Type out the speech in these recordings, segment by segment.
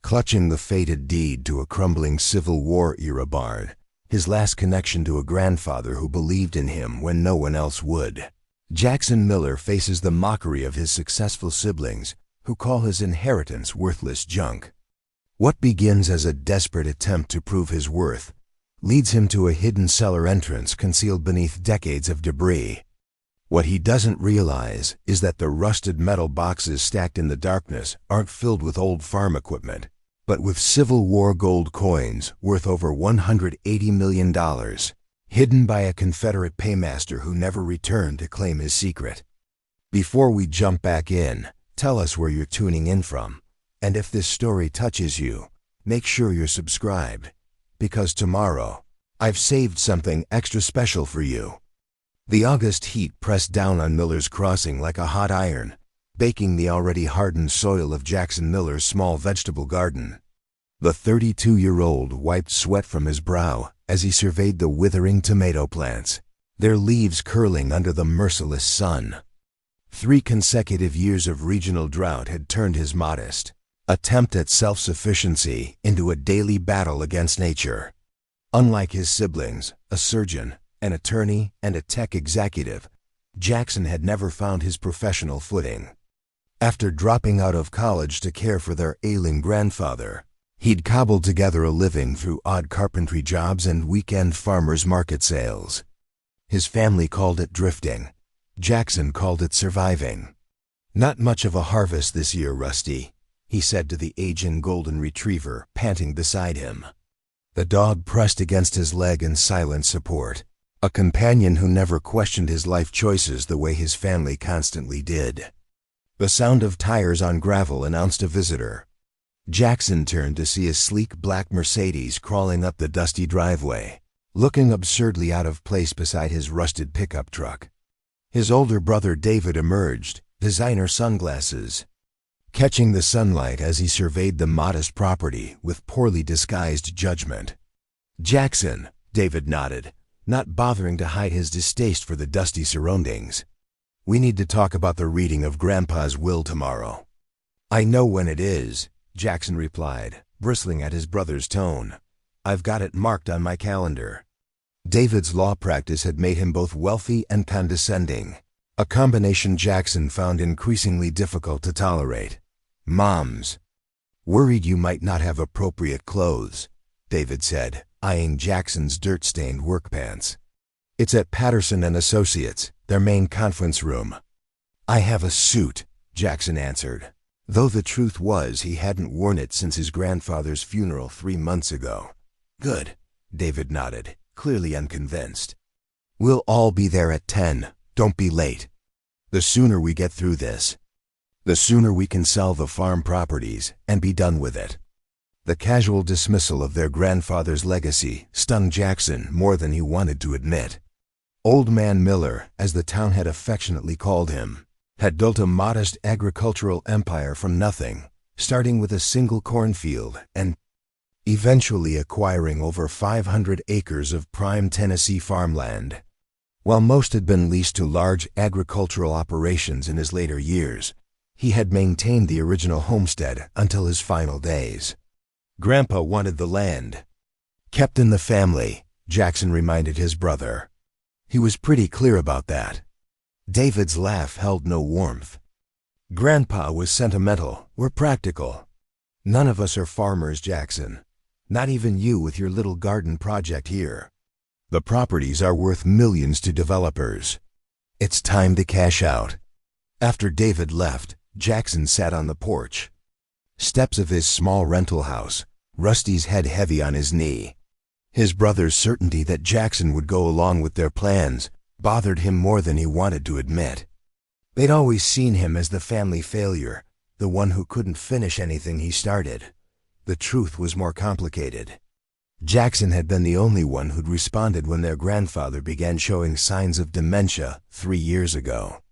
clutching the fated deed to a crumbling Civil War-era barn, his last connection to a grandfather who believed in him when no one else would. Jackson Miller faces the mockery of his successful siblings, who call his inheritance worthless junk. What begins as a desperate attempt to prove his worth leads him to a hidden cellar entrance concealed beneath decades of debris. What he doesn't realize is that the rusted metal boxes stacked in the darkness aren't filled with old farm equipment, but with Civil War gold coins worth over $180 million, hidden by a Confederate paymaster who never returned to claim his secret. Before we jump back in, tell us where you're tuning in from, and if this story touches you, make sure you're subscribed, because tomorrow, I've saved something extra special for you. The August heat pressed down on Miller's Crossing like a hot iron, baking the already hardened soil of Jackson Miller's small vegetable garden. The 32-year-old wiped sweat from his brow as he surveyed the withering tomato plants, their leaves curling under the merciless sun. 3 consecutive years of regional drought had turned his modest attempt at self-sufficiency into a daily battle against nature. Unlike his siblings, a surgeon, an attorney, and a tech executive, Jackson had never found his professional footing. After dropping out of college to care for their ailing grandfather, he'd cobbled together a living through odd carpentry jobs and weekend farmers market sales. His family called it drifting. Jackson called it surviving. "Not much of a harvest this year, Rusty," he said to the aging golden retriever panting beside him. The dog pressed against his leg in silent support, a companion who never questioned his life choices the way his family constantly did. The sound of tires on gravel announced a visitor. Jackson turned to see a sleek black Mercedes crawling up the dusty driveway, looking absurdly out of place beside his rusted pickup truck. His older brother David emerged, designer sunglasses, catching the sunlight as he surveyed the modest property with poorly disguised judgment. "Jackson," David nodded, not bothering to hide his distaste for the dusty surroundings. "We need to talk about the reading of Grandpa's will tomorrow." "I know when it is," Jackson replied, bristling at his brother's tone. "I've got it marked on my calendar." David's law practice had made him both wealthy and condescending, a combination Jackson found increasingly difficult to tolerate. "Mom's worried you might not have appropriate clothes," David said, eyeing Jackson's dirt-stained work pants. "It's at Patterson and Associates, their main conference room." "I have a suit," Jackson answered, though the truth was he hadn't worn it since his grandfather's funeral 3 months ago. "Good," David nodded, clearly unconvinced. "We'll all be there at 10. Don't be late. The sooner we get through this, the sooner we can sell the farm properties and be done with it." The casual dismissal of their grandfather's legacy stung Jackson more than he wanted to admit. Old Man Miller, as the town had affectionately called him, had built a modest agricultural empire from nothing, starting with a single cornfield and eventually acquiring over 500 acres of prime Tennessee farmland. While most had been leased to large agricultural operations in his later years, he had maintained the original homestead until his final days. Grandpa wanted the land kept in the family, Jackson reminded his brother. He was pretty clear about that. David's laugh held no warmth. "Grandpa was sentimental, we're practical. None of us are farmers, Jackson. Not even you with your little garden project here. The properties are worth millions to developers. It's time to cash out." After David left, Jackson sat on the porch steps of his small rental house, Rusty's head heavy on his knee. His brother's certainty that Jackson would go along with their plans bothered him more than he wanted to admit. They'd always seen him as the family failure, the one who couldn't finish anything he started. The truth was more complicated. Jackson had been the only one who'd responded when their grandfather began showing signs of dementia 3 years ago.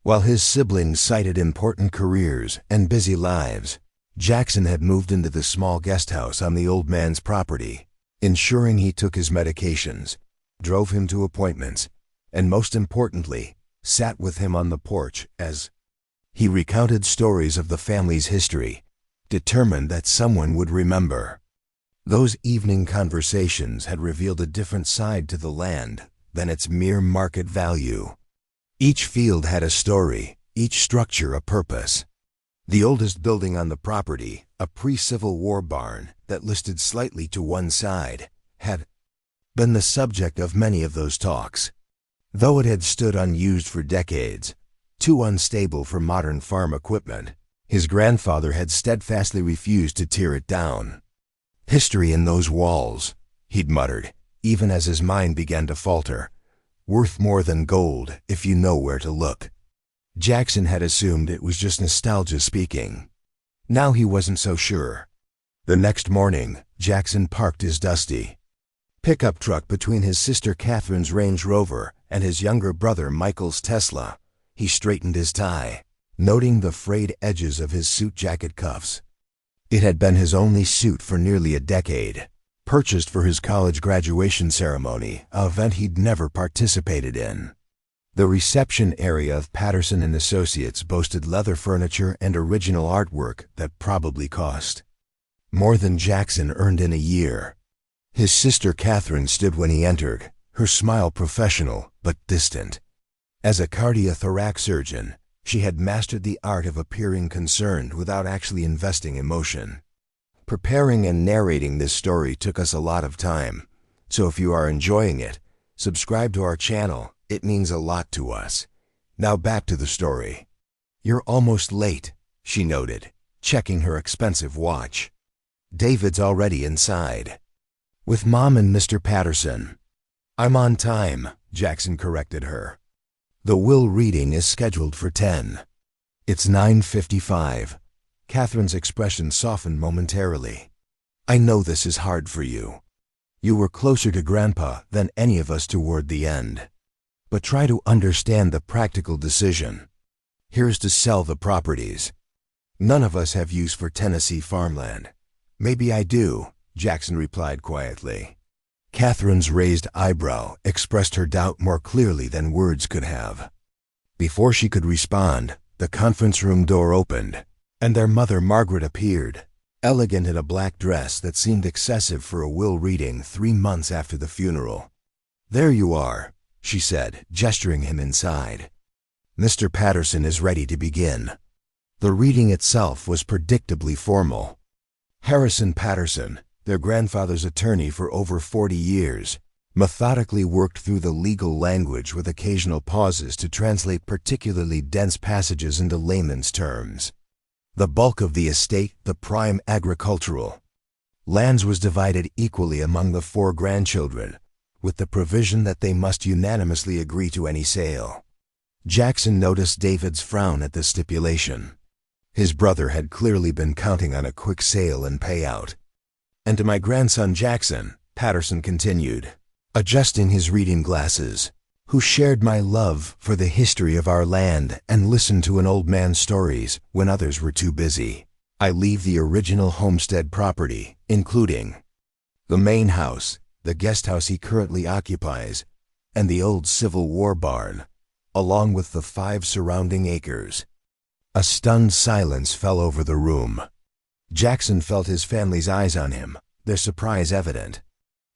While his siblings cited important careers and busy lives, Jackson had moved into the small guest house on the old man's property, ensuring he took his medications, drove him to appointments, and most importantly, sat with him on the porch as he recounted stories of the family's history, determined that someone would remember. Those evening conversations had revealed a different side to the land than its mere market value. Each field had a story, each structure a purpose. The oldest building on the property, a pre-Civil War barn that listed slightly to one side, had been the subject of many of those talks. Though it had stood unused for decades, too unstable for modern farm equipment, his grandfather had steadfastly refused to tear it down. "History in those walls," he'd muttered, even as his mind began to falter. "Worth more than gold if you know where to look." Jackson had assumed it was just nostalgia speaking. Now he wasn't so sure. The next morning, Jackson parked his dusty pickup truck between his sister Catherine's Range Rover and his younger brother Michael's Tesla. He straightened his tie, noting the frayed edges of his suit jacket cuffs. It had been his only suit for nearly a decade, purchased for his college graduation ceremony, an event he'd never participated in. The reception area of Patterson & Associates boasted leather furniture and original artwork that probably cost more than Jackson earned in a year. His sister Catherine stood when he entered, her smile professional but distant. As a cardiothoracic surgeon, she had mastered the art of appearing concerned without actually investing emotion. Preparing and narrating this story took us a lot of time, so if you are enjoying it, subscribe to our channel. It means a lot to us. Now back to the story. "You're almost late," she noted, checking her expensive watch. "David's already inside with Mom and Mr. Patterson." "I'm on time," Jackson corrected her. "The will reading is scheduled for 10. It's 9:55. Catherine's expression softened momentarily. "I know this is hard for you. You were closer to Grandpa than any of us toward the end. But try to understand the practical decision. Here's to sell the properties. None of us have use for Tennessee farmland." "Maybe I do," Jackson replied quietly. Catherine's raised eyebrow expressed her doubt more clearly than words could have. Before she could respond, the conference room door opened, and their mother Margaret appeared, elegant in a black dress that seemed excessive for a will reading 3 months after the funeral. "There you are," she said, gesturing him inside. "Mr. Patterson is ready to begin." The reading itself was predictably formal. Harrison Patterson, their grandfather's attorney for over 40 years, methodically worked through the legal language with occasional pauses to translate particularly dense passages into layman's terms. The bulk of the estate, the prime agricultural lands, was divided equally among the 4 grandchildren, with the provision that they must unanimously agree to any sale. Jackson noticed David's frown at the stipulation. His brother had clearly been counting on a quick sale and payout. "And to my grandson Jackson," Patterson continued, adjusting his reading glasses, "who shared my love for the history of our land and listened to an old man's stories when others were too busy, I leave the original homestead property, including the main house, the guest house he currently occupies, and the old Civil War barn, along with the 5 surrounding acres." A stunned silence fell over the room. Jackson felt his family's eyes on him, their surprise evident.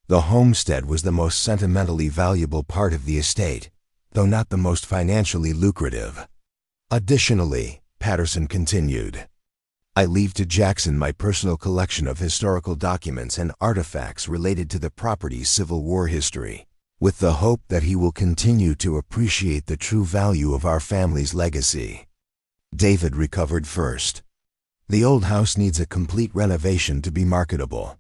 The homestead was the most sentimentally valuable part of the estate, though not the most financially lucrative. "Additionally," Patterson continued, "I leave to Jackson my personal collection of historical documents and artifacts related to the property's Civil War history, with the hope that he will continue to appreciate the true value of our family's legacy." David recovered first. "The old house needs a complete renovation to be marketable.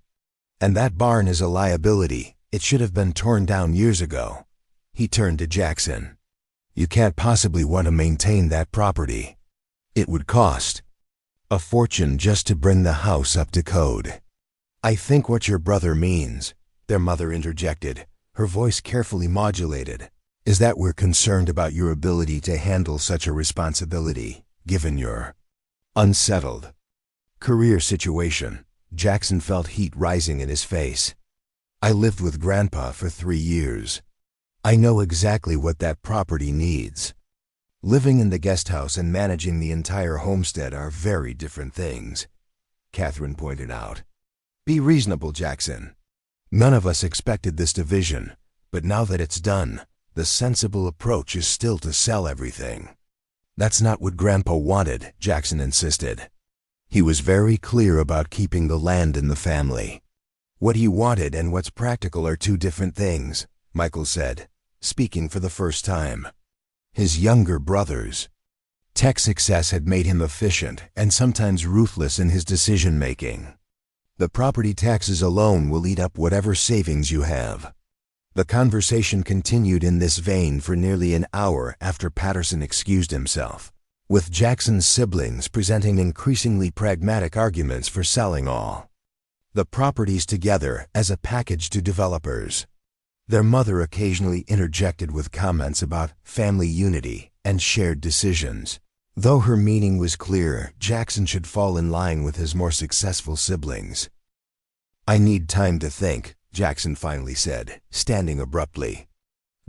And that barn is a liability. It should have been torn down years ago." He turned to Jackson. "You can't possibly want to maintain that property. It would cost a fortune just to bring the house up to code." "I think what your brother means," their mother interjected, her voice carefully modulated, "is that we're concerned about your ability to handle such a responsibility, given your unsettled career situation." Jackson felt heat rising in his face. "I lived with Grandpa for 3 years. I know exactly what that property needs. Living in the guest house and managing the entire homestead are very different things." Catherine pointed out. Be reasonable, Jackson. None of us expected this division, but now that it's done, the sensible approach is still to sell everything. That's not what Grandpa wanted, Jackson insisted. He was very clear about keeping the land in the family. What he wanted and what's practical are two different things, Michael said, speaking for the first time. His younger brothers. Tech success had made him efficient and sometimes ruthless in his decision-making. The property taxes alone will eat up whatever savings you have. The conversation continued in this vein for nearly an hour after Patterson excused himself, with Jackson's siblings presenting increasingly pragmatic arguments for selling all the properties together as a package to developers. Their mother occasionally interjected with comments about family unity and shared decisions. Though her meaning was clear, Jackson should fall in line with his more successful siblings. I need time to think, Jackson finally said, standing abruptly.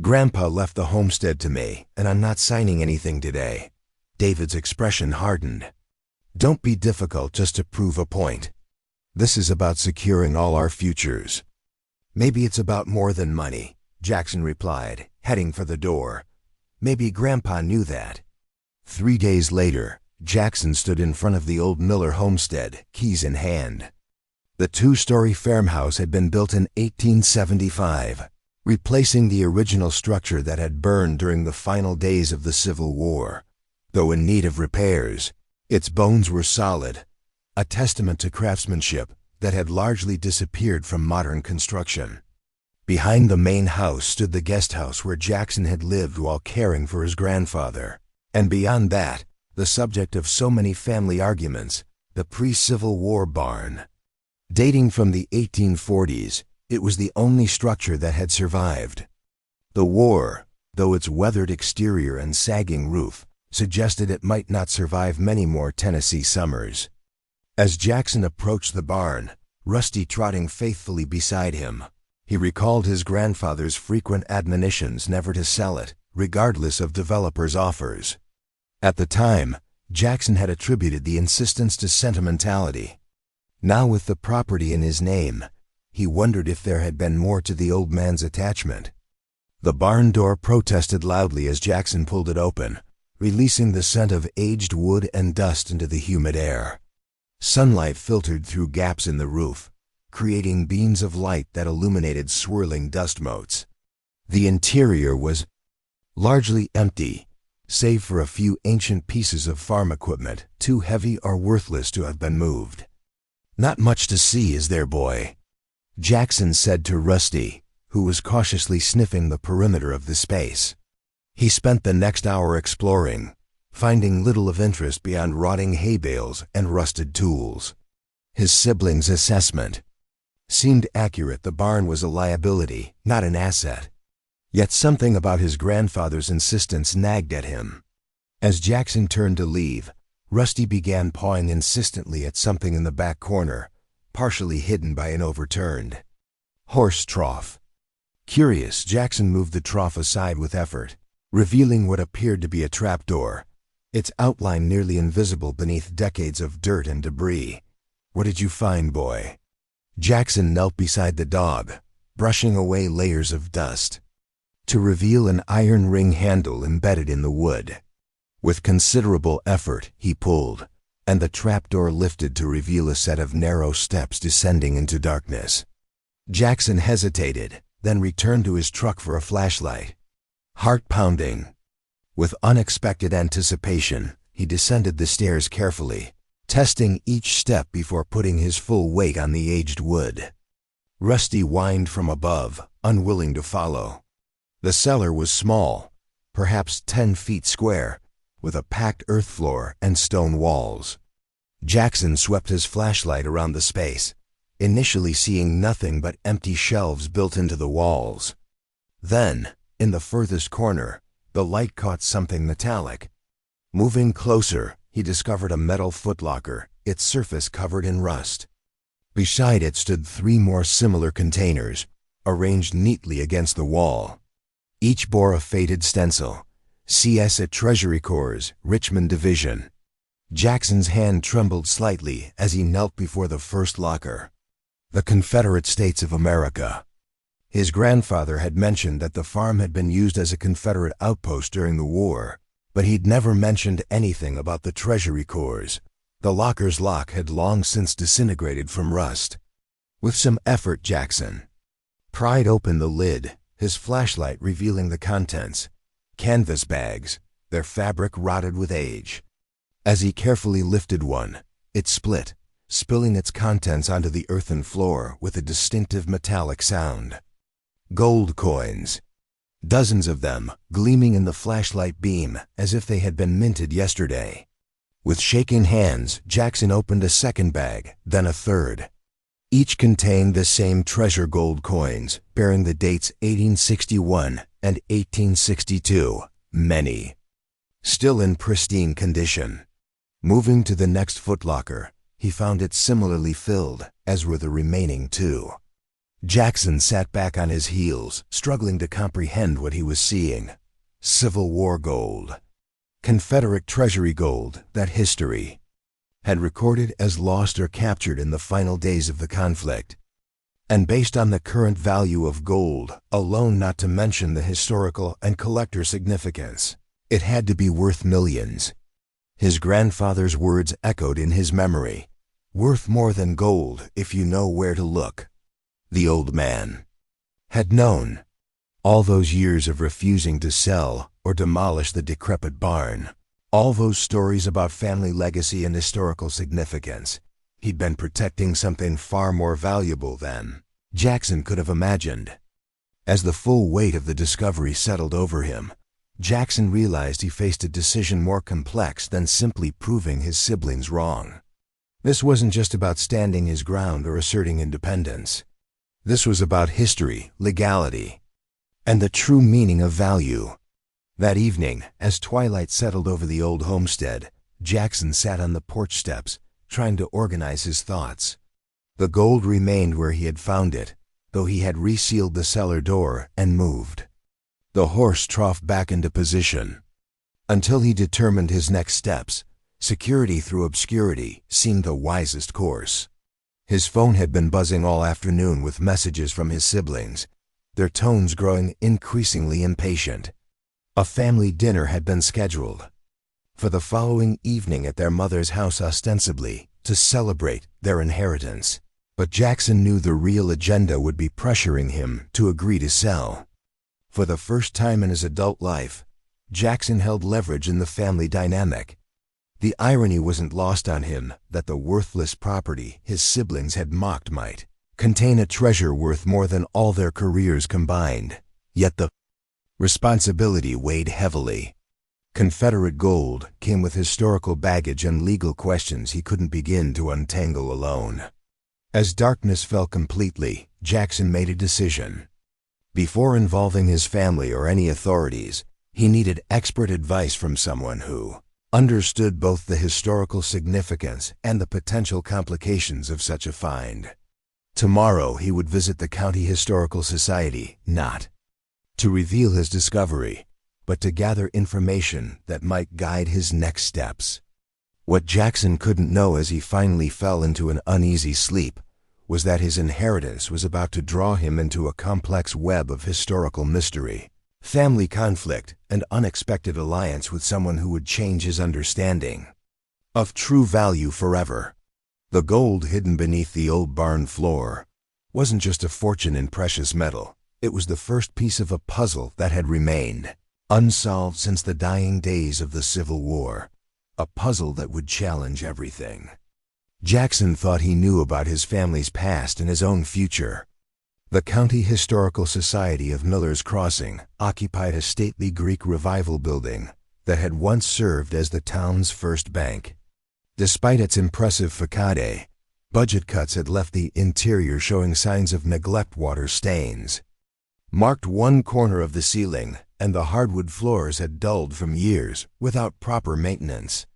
Grandpa left the homestead to me, and I'm not signing anything today. David's expression hardened. Don't be difficult just to prove a point. This is about securing all our futures. Maybe it's about more than money, Jackson replied, heading for the door. Maybe Grandpa knew that. 3 days later, Jackson stood in front of the old Miller homestead, keys in hand. The two-story farmhouse had been built in 1875, replacing the original structure that had burned during the final days of the Civil War. Though in need of repairs, its bones were solid, a testament to craftsmanship that had largely disappeared from modern construction. Behind the main house stood the guest house where Jackson had lived while caring for his grandfather. And beyond that, the subject of so many family arguments, the pre-Civil War barn. Dating from the 1840s, it was the only structure that had survived. The war, though its weathered exterior and sagging roof, suggested it might not survive many more Tennessee summers. As Jackson approached the barn, Rusty trotting faithfully beside him, he recalled his grandfather's frequent admonitions never to sell it, regardless of developers' offers. At the time, Jackson had attributed the insistence to sentimentality. Now with the property in his name, he wondered if there had been more to the old man's attachment. The barn door protested loudly as Jackson pulled it open, releasing the scent of aged wood and dust into the humid air. Sunlight filtered through gaps in the roof, creating beams of light that illuminated swirling dust motes. The interior was largely empty, save for a few ancient pieces of farm equipment too heavy or worthless to have been moved. Not much to see, is there, boy? Jackson said to Rusty, who was cautiously sniffing the perimeter of the space. He spent the next hour exploring, finding little of interest beyond rotting hay bales and rusted tools. His siblings' assessment seemed accurate. The barn was a liability, not an asset. Yet something about his grandfather's insistence nagged at him. As Jackson turned to leave, Rusty began pawing insistently at something in the back corner, partially hidden by an overturned horse trough. Curious, Jackson moved the trough aside with effort, revealing what appeared to be a trapdoor, its outline nearly invisible beneath decades of dirt and debris. What did you find, boy? Jackson knelt beside the dog, brushing away layers of dust, to reveal an iron ring handle embedded in the wood. With considerable effort, he pulled, and the trapdoor lifted to reveal a set of narrow steps descending into darkness. Jackson hesitated, then returned to his truck for a flashlight. Heart pounding. With unexpected anticipation, he descended the stairs carefully, testing each step before putting his full weight on the aged wood. Rusty whined from above, unwilling to follow. The cellar was small, perhaps 10 feet square, with a packed earth floor and stone walls. Jackson swept his flashlight around the space, initially seeing nothing but empty shelves built into the walls. Then, in the furthest corner, the light caught something metallic. Moving closer, he discovered a metal footlocker, its surface covered in rust. Beside it stood 3 more similar containers, arranged neatly against the wall. Each bore a faded stencil, CS at Treasury Corps, Richmond Division. Jackson's hand trembled slightly as he knelt before the first locker. The Confederate States of America. His grandfather had mentioned that the farm had been used as a Confederate outpost during the war, but he'd never mentioned anything about the Treasury Corps. The locker's lock had long since disintegrated from rust. With some effort, Jackson pried open the lid, his flashlight revealing the contents. Canvas bags, their fabric rotted with age. As he carefully lifted one, it split, spilling its contents onto the earthen floor with a distinctive metallic sound. Gold coins. Dozens of them, gleaming in the flashlight beam as if they had been minted yesterday. With shaking hands, Jackson opened a second bag, then a third. Each contained the same treasure gold coins, bearing the dates 1861 and 1862, many still in pristine condition. Moving to the next footlocker, he found it similarly filled, as were the remaining two. Jackson sat back on his heels, struggling to comprehend what he was seeing. Civil War gold. Confederate Treasury gold that history had recorded as lost or captured in the final days of the conflict. And based on the current value of gold alone, not to mention the historical and collector significance, it had to be worth millions. His grandfather's words echoed in his memory. Worth more than gold if you know where to look. The old man had known. All those years of refusing to sell or demolish the decrepit barn. All those stories about family legacy and historical significance. He'd been protecting something far more valuable than Jackson could have imagined. As the full weight of the discovery settled over him, Jackson realized he faced a decision more complex than simply proving his siblings wrong. This wasn't just about standing his ground or asserting independence. This was about history, legality, and the true meaning of value. That evening, as twilight settled over the old homestead, Jackson sat on the porch steps, trying to organize his thoughts. The gold remained where he had found it, though he had resealed the cellar door and moved the horse trough back into position. Until he determined his next steps, security through obscurity seemed the wisest course. His phone had been buzzing all afternoon with messages from his siblings, their tones growing increasingly impatient. A family dinner had been scheduled for the following evening at their mother's house, ostensibly to celebrate their inheritance. But Jackson knew the real agenda would be pressuring him to agree to sell. For the first time in his adult life, Jackson held leverage in the family dynamic. The irony wasn't lost on him that the worthless property his siblings had mocked might contain a treasure worth more than all their careers combined. Yet the responsibility weighed heavily. Confederate gold came with historical baggage and legal questions he couldn't begin to untangle alone. As darkness fell completely, Jackson made a decision. Before involving his family or any authorities, he needed expert advice from someone who understood both the historical significance and the potential complications of such a find. Tomorrow he would visit the County Historical Society, not to reveal his discovery, but to gather information that might guide his next steps. What Jackson couldn't know as he finally fell into an uneasy sleep was that his inheritance was about to draw him into a complex web of historical mystery, family conflict, and unexpected alliance with someone who would change his understanding of true value forever. The gold hidden beneath the old barn floor wasn't just a fortune in precious metal. It was the first piece of a puzzle that had remained unsolved since the dying days of the Civil War, a puzzle that would challenge everything Jackson thought he knew about his family's past and his own future. The County Historical Society of Miller's Crossing occupied a stately Greek Revival building that had once served as the town's first bank. Despite its impressive facade, budget cuts had left the interior showing signs of neglect. Water stains marked one corner of the ceiling, and the hardwood floors had dulled from years without proper maintenance.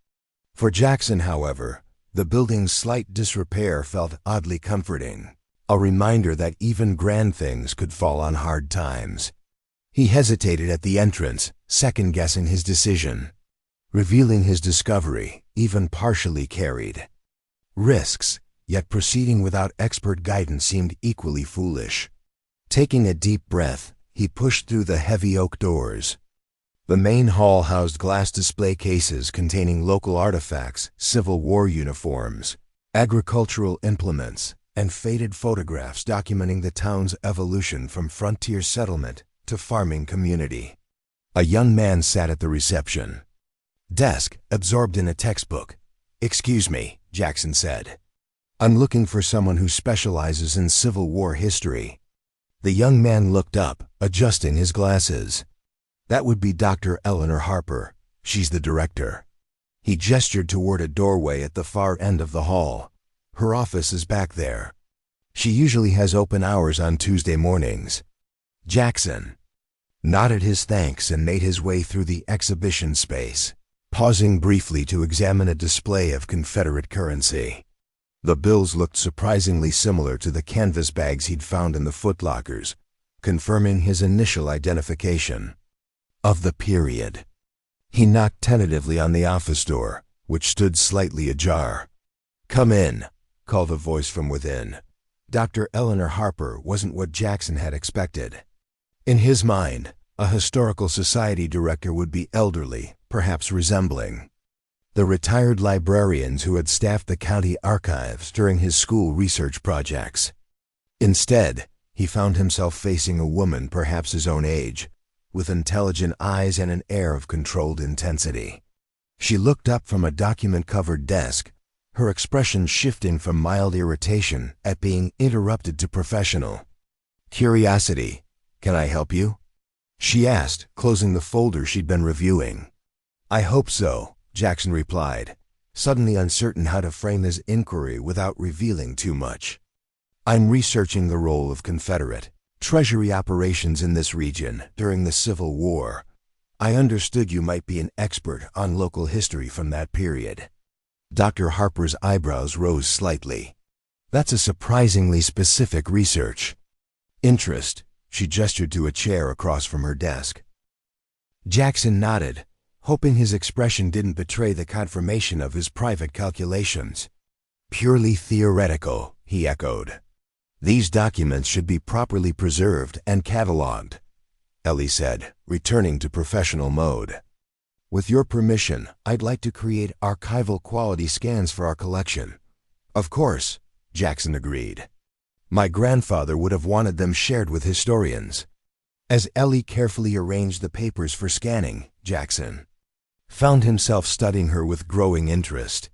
For Jackson, however, the building's slight disrepair felt oddly comforting, a reminder that even grand things could fall on hard times. He hesitated at the entrance, second-guessing his decision. revealing his discovery, even partially carried. Risks, yet proceeding without expert guidance seemed equally foolish. Taking a deep breath, he pushed through the heavy oak doors. The main hall housed glass display cases containing local artifacts, Civil War uniforms, agricultural implements, and faded photographs documenting the town's evolution from frontier settlement to farming community. A young man sat at the reception desk, absorbed in a textbook. "Excuse me," Jackson said. "I'm looking for someone who specializes in Civil War history." The young man looked up, adjusting his glasses. "That would be Dr. Eleanor Harper. She's the director." He gestured toward a doorway at the far end of the hall. "Her office is back there. She usually has open hours on Tuesday mornings." Jackson nodded his thanks and made his way through the exhibition space, pausing briefly to examine a display of Confederate currency. The bills looked surprisingly similar to the canvas bags he'd found in the footlockers, confirming his initial identification of the period. He knocked tentatively on the office door, which stood slightly ajar. "Come in," called a voice from within. Dr. Eleanor Harper wasn't what Jackson had expected. In his mind, a historical society director would be elderly, perhaps resembling the retired librarians who had staffed the county archives during his school research projects. Instead, he found himself facing a woman perhaps his own age, with intelligent eyes and an air of controlled intensity. She looked up from a document-covered desk, her expression shifting from mild irritation at being interrupted to professional curiosity. "Can I help you?" she asked, closing the folder she'd been reviewing. "I hope so," Jackson replied, suddenly uncertain how to frame his inquiry without revealing too much. "I'm researching the role of Confederate Treasury operations in this region during the Civil War. I understood you might be an expert on local history from that period." Dr. Harper's eyebrows rose slightly. "That's a surprisingly specific research." "Interest," she gestured to a chair across from her desk. Jackson nodded, hoping his expression didn't betray the confirmation of his private calculations. "Purely theoretical," he echoed. "These documents should be properly preserved and cataloged," Ellie said, returning to professional mode. "With your permission, I'd like to create archival quality scans for our collection." "Of course," Jackson agreed. "My grandfather would have wanted them shared with historians." As Ellie carefully arranged the papers for scanning, Jackson found himself studying her with growing interest.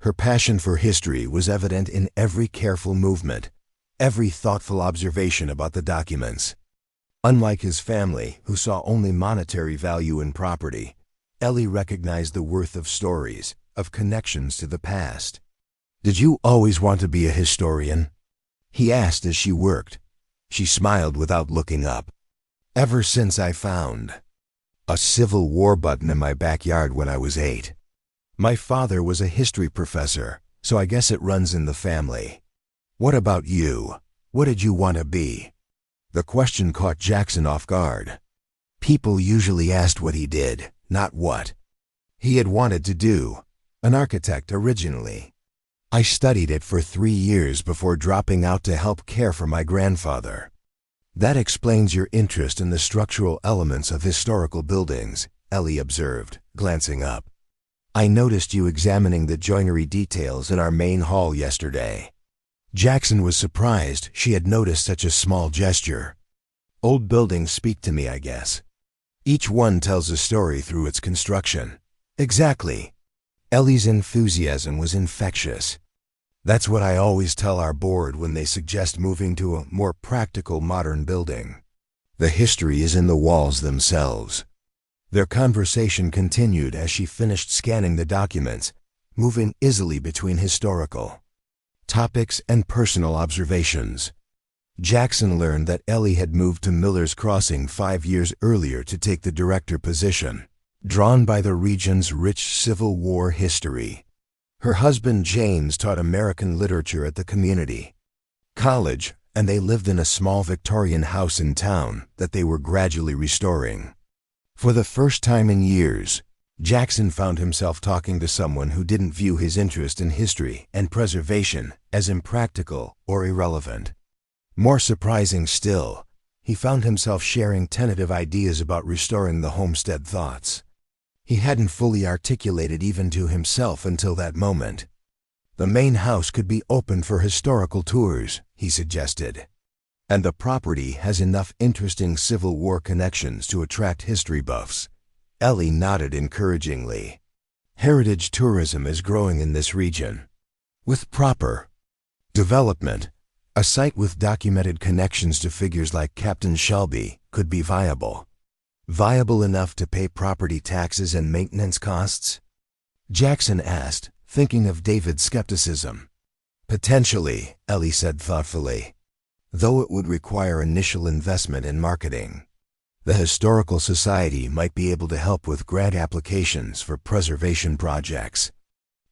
Her passion for history was evident in every careful movement, every thoughtful observation about the documents. Unlike his family, who saw only monetary value in property, Ellie recognized the worth of stories, of connections to the past. "Did you always want to be a historian?" he asked as she worked. She smiled without looking up. "Ever since I found a Civil War button in my backyard when I was 8. My father was a history professor, so I guess it runs in the family." "What about you? What did you want to be?" The question caught Jackson off guard. People usually asked what he did, not what he had wanted to do. An architect originally. I studied it for 3 years before dropping out to help care for my grandfather. "That explains your interest in the structural elements of historical buildings," Ellie observed, glancing up. "I noticed you examining the joinery details in our main hall yesterday." Jackson was surprised she had noticed such a small gesture. "Old buildings speak to me, I guess. Each one tells a story through its construction." "Exactly." Ellie's enthusiasm was infectious. "That's what I always tell our board when they suggest moving to a more practical modern building. The history is in the walls themselves." Their conversation continued as she finished scanning the documents, moving easily between historical topics and personal observations. Jackson learned that Ellie had moved to Miller's Crossing 5 years earlier to take the director position, drawn by the region's rich Civil War history. Her husband James taught American literature at the community college, and they lived in a small Victorian house in town that they were gradually restoring. For the first time in years, Jackson found himself talking to someone who didn't view his interest in history and preservation as impractical or irrelevant. More surprising still, he found himself sharing tentative ideas about restoring the homestead thoughts. He hadn't fully articulated even to himself until that moment. The main house could be open for historical tours, he suggested. And the property has enough interesting Civil War connections to attract history buffs. Ellie nodded encouragingly. Heritage tourism is growing in this region. With proper development, a site with documented connections to figures like Captain Shelby could be viable. Viable enough to pay property taxes and maintenance costs? Jackson asked, thinking of David's skepticism. Potentially, Ellie said thoughtfully, though it would require initial investment in marketing. The Historical Society might be able to help with grant applications for preservation projects.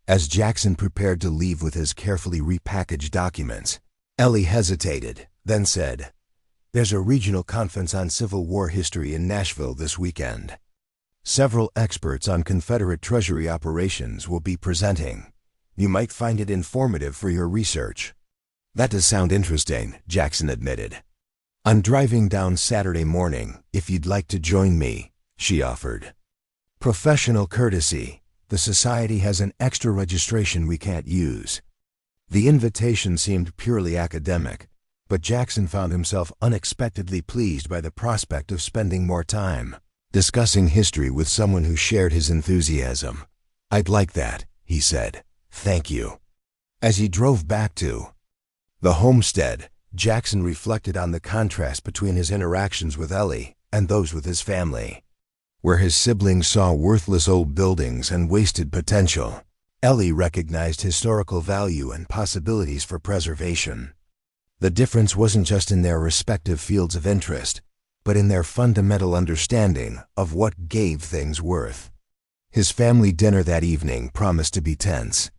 As Jackson prepared to leave with his carefully repackaged documents, Ellie hesitated, then said, "There's a regional conference on Civil War history in Nashville this weekend. Several experts on Confederate Treasury operations will be presenting. You might find it informative for your research." "That does sound interesting," Jackson admitted. "I'm driving down Saturday morning, if you'd like to join me," she offered. Professional courtesy, the society has an extra registration we can't use. The invitation seemed purely academic, but Jackson found himself unexpectedly pleased by the prospect of spending more time discussing history with someone who shared his enthusiasm. "I'd like that," he said. "Thank you." As he drove back to the homestead, Jackson reflected on the contrast between his interactions with Ellie and those with his family. Where his siblings saw worthless old buildings and wasted potential, Ellie recognized historical value and possibilities for preservation. The difference wasn't just in their respective fields of interest, but in their fundamental understanding of what gave things worth. His family dinner that evening promised to be tense.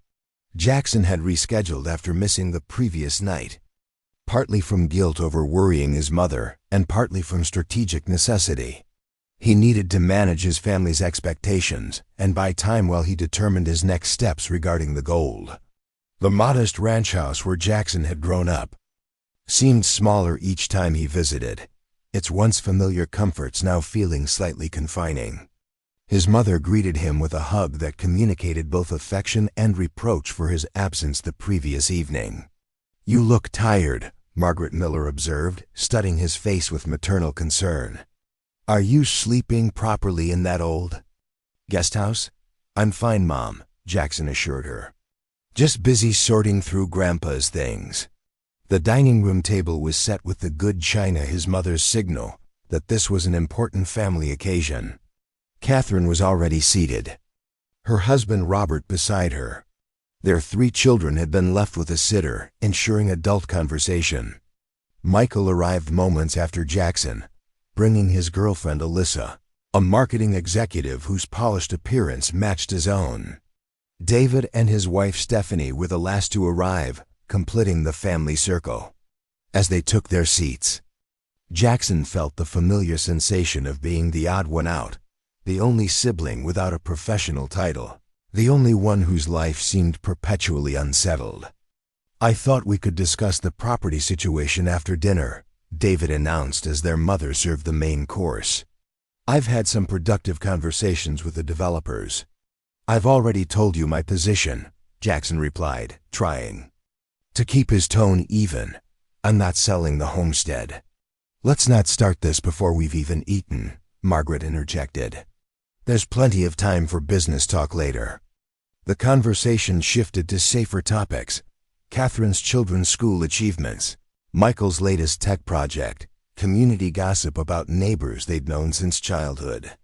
Jackson had rescheduled after missing the previous night, partly from guilt over worrying his mother and partly from strategic necessity. He needed to manage his family's expectations and buy time while he determined his next steps regarding the gold. The modest ranch house where Jackson had grown up seemed smaller each time he visited, its once familiar comforts now feeling slightly confining. His mother greeted him with a hug that communicated both affection and reproach for his absence the previous evening. "You look tired," Margaret Miller observed, studying his face with maternal concern. "Are you sleeping properly in that old guest house?" "I'm fine, Mom," Jackson assured her. "Just busy sorting through Grandpa's things." The dining room table was set with the good china, his mother's signal that this was an important family occasion. Catherine was already seated, her husband Robert beside her. Their 3 children had been left with a sitter, ensuring adult conversation. Michael arrived moments after Jackson, bringing his girlfriend Alyssa, a marketing executive whose polished appearance matched his own. David and his wife Stephanie were the last to arrive, completing the family circle. As they took their seats, Jackson felt the familiar sensation of being the odd one out, the only sibling without a professional title, the only one whose life seemed perpetually unsettled. "I thought we could discuss the property situation after dinner," David announced as their mother served the main course. "I've had some productive conversations with the developers." "I've already told you my position," Jackson replied, trying to keep his tone even. "I'm not selling the homestead." "Let's not start this before we've even eaten," Margaret interjected. "There's plenty of time for business talk later." The conversation shifted to safer topics: Catherine's children's school achievements, Michael's latest tech project, community gossip about neighbors they'd known since childhood.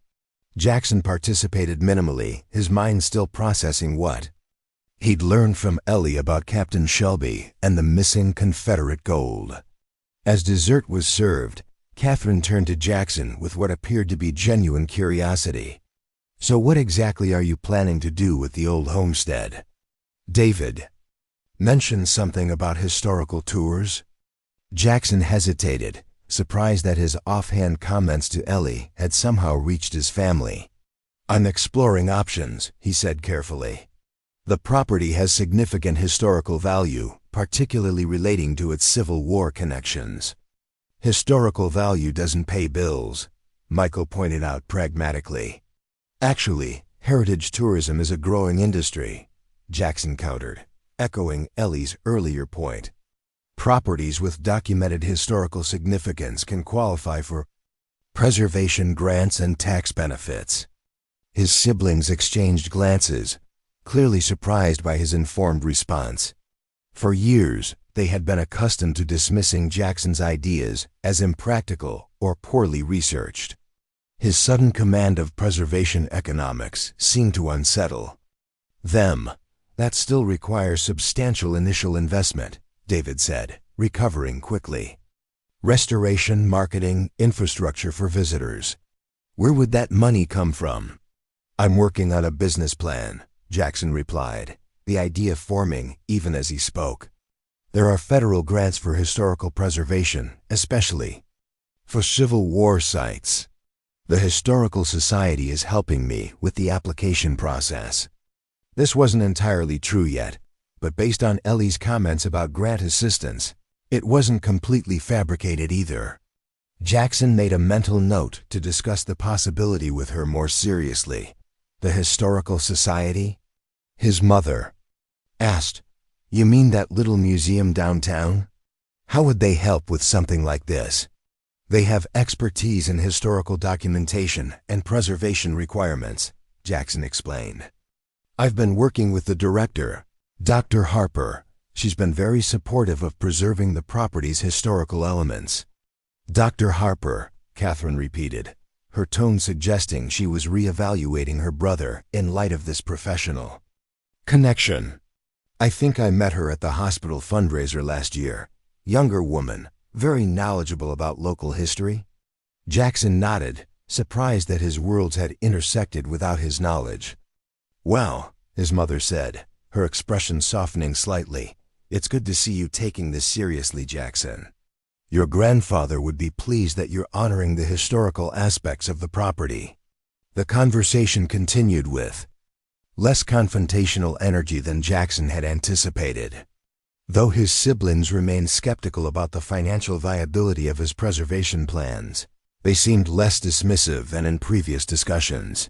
Jackson participated minimally, his mind still processing what he'd learned from Ellie about Captain Shelby and the missing Confederate gold. As dessert was served, Catherine turned to Jackson with what appeared to be genuine curiosity. "So what exactly are you planning to do with the old homestead?" David mentioned something about historical tours. Jackson hesitated, surprised that his offhand comments to Ellie had somehow reached his family. "I'm exploring options," he said carefully. "The property has significant historical value, particularly relating to its Civil War connections." "Historical value doesn't pay bills," Michael pointed out pragmatically. "Actually, heritage tourism is a growing industry," Jackson countered, echoing Ellie's earlier point. "Properties with documented historical significance can qualify for preservation grants and tax benefits." His siblings exchanged glances, clearly surprised by his informed response. For years, they had been accustomed to dismissing Jackson's ideas as impractical or poorly researched. His sudden command of preservation economics seemed to unsettle them. "That still requires substantial initial investment," David said, recovering quickly. "Restoration, marketing, infrastructure for visitors. Where would that money come from?" "I'm working on a business plan," Jackson replied, the idea forming even as he spoke. "There are federal grants for historical preservation, especially for Civil War sites. The Historical Society is helping me with the application process." This wasn't entirely true yet, but based on Ellie's comments about grant assistance, it wasn't completely fabricated either. Jackson made a mental note to discuss the possibility with her more seriously. "The Historical Society?" His mother asked. "You mean that little museum downtown? How would they help with something like this?" "They have expertise in historical documentation and preservation requirements," Jackson explained. "I've been working with the director, Dr. Harper. She's been very supportive of preserving the property's historical elements." "Dr. Harper," Catherine repeated, her tone suggesting she was reevaluating her brother in light of this professional connection. "I think I met her at the hospital fundraiser last year. Younger woman, very knowledgeable about local history." Jackson nodded, surprised that his worlds had intersected without his knowledge. "Well," his mother said, her expression softening slightly, "it's good to see you taking this seriously, Jackson. Your grandfather would be pleased that you're honoring the historical aspects of the property." The conversation continued with less confrontational energy than Jackson had anticipated. Though his siblings remained skeptical about the financial viability of his preservation plans, they seemed less dismissive than in previous discussions.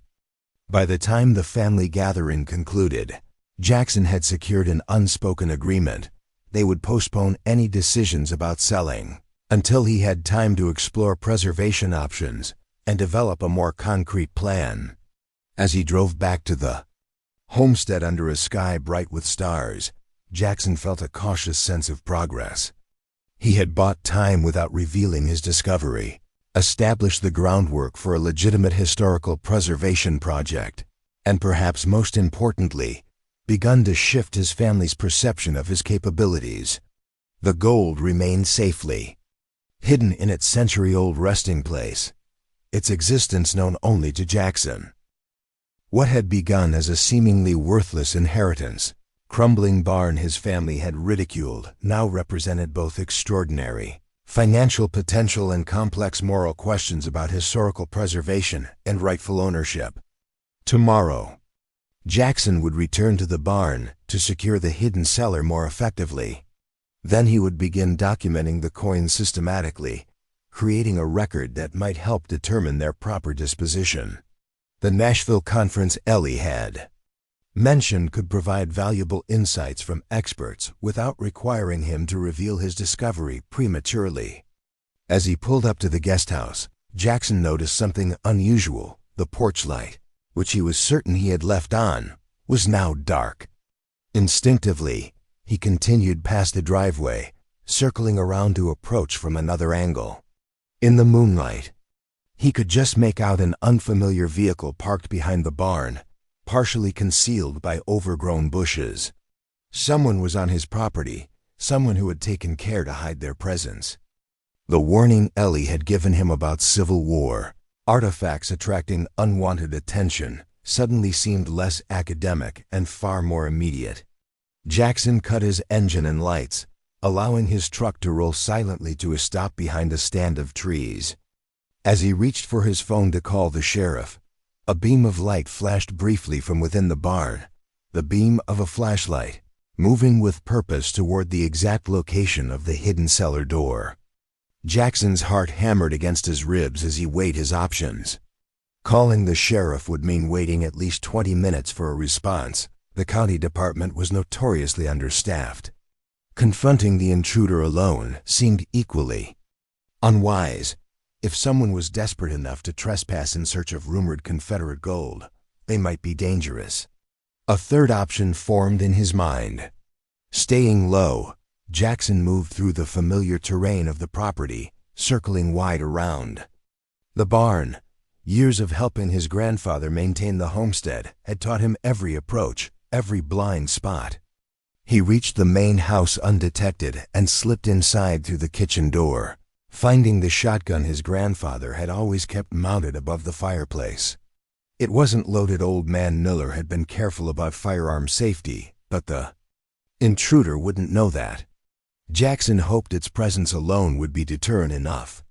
By the time the family gathering concluded, Jackson had secured an unspoken agreement. They would postpone any decisions about selling until he had time to explore preservation options and develop a more concrete plan. As he drove back to the homestead under a sky bright with stars, Jackson felt a cautious sense of progress. He had bought time without revealing his discovery, established the groundwork for a legitimate historical preservation project, and perhaps most importantly, begun to shift his family's perception of his capabilities. The gold remained safely hidden in its century-old resting place, its existence known only to Jackson. What had begun as a seemingly worthless inheritance, crumbling barn his family had ridiculed, now represented both extraordinary financial potential and complex moral questions about historical preservation and rightful ownership. Tomorrow, Jackson would return to the barn to secure the hidden cellar more effectively. Then he would begin documenting the coins systematically, creating a record that might help determine their proper disposition. The Nashville conference Ellie had mentioned could provide valuable insights from experts without requiring him to reveal his discovery prematurely. As he pulled up to the guest house, Jackson noticed something unusual. The porch light, which he was certain he had left on, was now dark. Instinctively, he continued past the driveway, circling around to approach from another angle. In the moonlight, he could just make out an unfamiliar vehicle parked behind the barn, partially concealed by overgrown bushes. Someone was on his property, someone who had taken care to hide their presence. The warning Ellie had given him about Civil War, artifacts attracting unwanted attention, suddenly seemed less academic and far more immediate. Jackson cut his engine and lights, allowing his truck to roll silently to a stop behind a stand of trees. As he reached for his phone to call the sheriff, A beam of light flashed briefly from within the barn, the beam of a flashlight, moving with purpose toward the exact location of the hidden cellar door. Jackson's heart hammered against his ribs as he weighed his options. Calling the sheriff would mean waiting at least 20 minutes for a response. The county department was notoriously understaffed. Confronting the intruder alone seemed equally unwise. If someone was desperate enough to trespass in search of rumored Confederate gold, they might be dangerous. A third option formed in his mind. Staying low, Jackson moved through the familiar terrain of the property, circling wide around. The barn, years of helping his grandfather maintain the homestead, had taught him every approach, every blind spot. He reached the main house undetected and slipped inside through the kitchen door, finding the shotgun his grandfather had always kept mounted above the fireplace. It wasn't loaded. Old man Miller had been careful about firearm safety, but the intruder wouldn't know that. Jackson hoped its presence alone would be deterrent enough.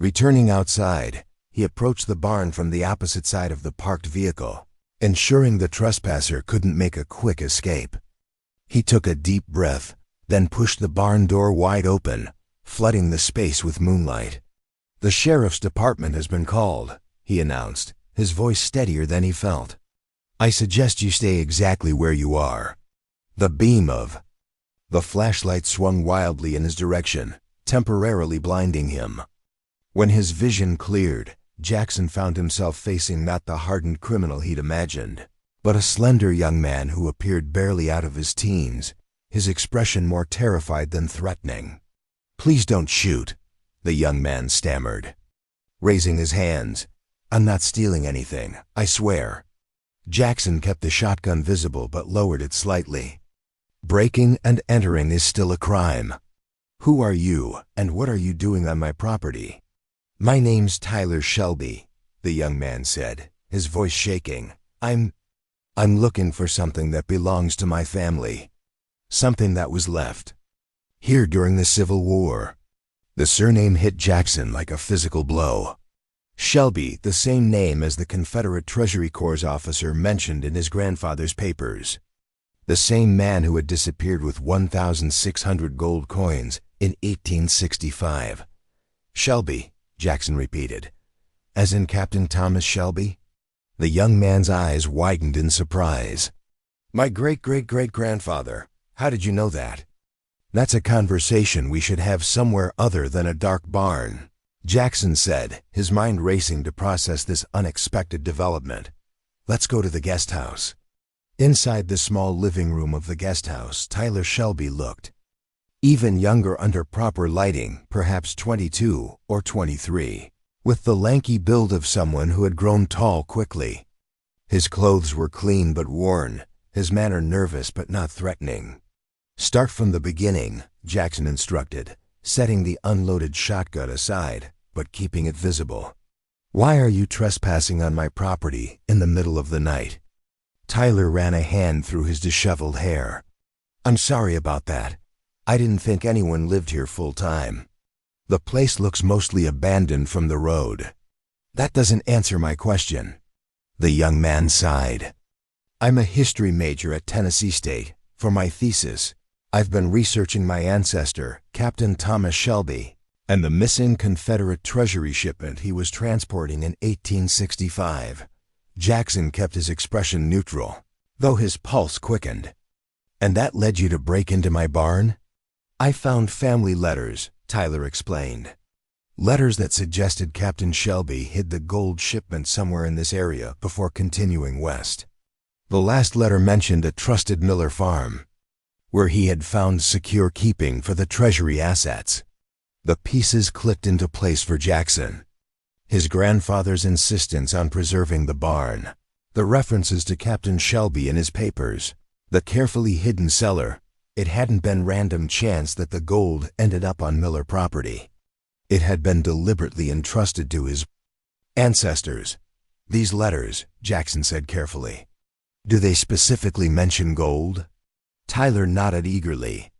Returning outside, he approached the barn from the opposite side of the parked vehicle, ensuring the trespasser couldn't make a quick escape. He took a deep breath, then pushed the barn door wide open, flooding the space with moonlight. "The sheriff's department has been called," he announced, his voice steadier than he felt. "I suggest you stay exactly where you are." The beam of the flashlight swung wildly in his direction, temporarily blinding him. When his vision cleared, Jackson found himself facing not the hardened criminal he'd imagined, but a slender young man who appeared barely out of his teens, his expression more terrified than threatening. "Please don't shoot," the young man stammered, raising his hands. "I'm not stealing anything, I swear." Jackson kept the shotgun visible but lowered it slightly. "Breaking and entering is still a crime. Who are you, and what are you doing on my property?" "My name's Tyler Shelby," the young man said, his voice shaking. I'm looking for something that belongs to my family. Something that was left here during the Civil War." The surname hit Jackson like a physical blow. Shelby, the same name as the Confederate Treasury Corps officer mentioned in his grandfather's papers. The same man who had disappeared with 1,600 gold coins in 1865. "Shelby," Jackson repeated. "As in Captain Thomas Shelby?" The young man's eyes widened in surprise. "My great-great-great-grandfather. How did you know that?" "That's a conversation we should have somewhere other than a dark barn," Jackson said, his mind racing to process this unexpected development. "Let's go to the guest house." Inside the small living room of the guest house, Tyler Shelby looked even younger under proper lighting, perhaps 22 or 23, with the lanky build of someone who had grown tall quickly. His clothes were clean but worn, his manner nervous but not threatening. "Start from the beginning," Jackson instructed, setting the unloaded shotgun aside, but keeping it visible. "Why are you trespassing on my property in the middle of the night?" Tyler ran a hand through his disheveled hair. "I'm sorry about that. I didn't think anyone lived here full time. The place looks mostly abandoned from the road." "That doesn't answer my question." The young man sighed. "I'm a history major at Tennessee State. For my thesis, I've been researching my ancestor, Captain Thomas Shelby, and the missing Confederate treasury shipment he was transporting in 1865. Jackson kept his expression neutral, though his pulse quickened. "And that led you to break into my barn?" "I found family letters," Tyler explained. "Letters that suggested Captain Shelby hid the gold shipment somewhere in this area before continuing west. The last letter mentioned a trusted Miller farm, where he had found secure keeping for the treasury assets." The pieces clicked into place for Jackson. His grandfather's insistence on preserving the barn, the references to Captain Shelby in his papers, the carefully hidden cellar. It hadn't been random chance that the gold ended up on Miller property. It had been deliberately entrusted to his ancestors. "These letters," Jackson said carefully. "Do they specifically mention gold?" Tyler nodded eagerly.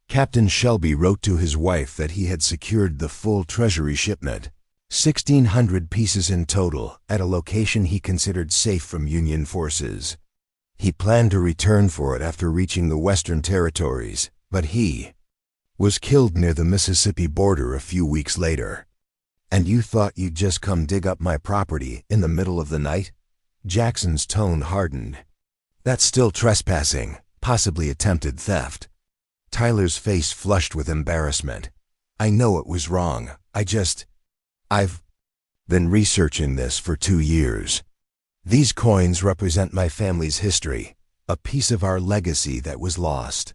Captain Shelby wrote to his wife that he had secured the full treasury shipment, 1,600 pieces in total, at a location he considered safe from Union forces. He planned to return for it after reaching the Western Territories, but he was killed near the Mississippi border a few weeks later. "And you thought you'd just come dig up my property in the middle of the night?" Jackson's tone hardened. "That's still trespassing, possibly attempted theft." Tyler's face flushed with embarrassment. "I know it was wrong. I've been researching this for 2 years. These coins represent my family's history, a piece of our legacy that was lost.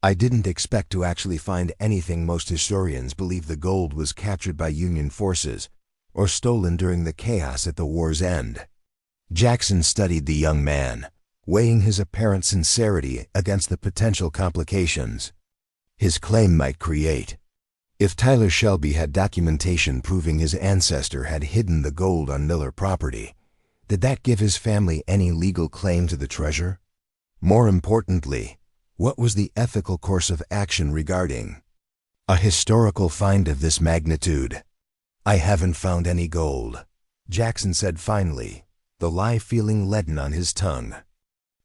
I didn't expect to actually find anything. Most historians believe the gold was captured by Union forces or stolen during the chaos at the war's end." Jackson studied the young man, weighing his apparent sincerity against the potential complications his claim might create. If Tyler Shelby had documentation proving his ancestor had hidden the gold on Miller property, did that give his family any legal claim to the treasure? More importantly, what was the ethical course of action regarding a historical find of this magnitude? "I haven't found any gold," Jackson said finally, the lie feeling leaden on his tongue.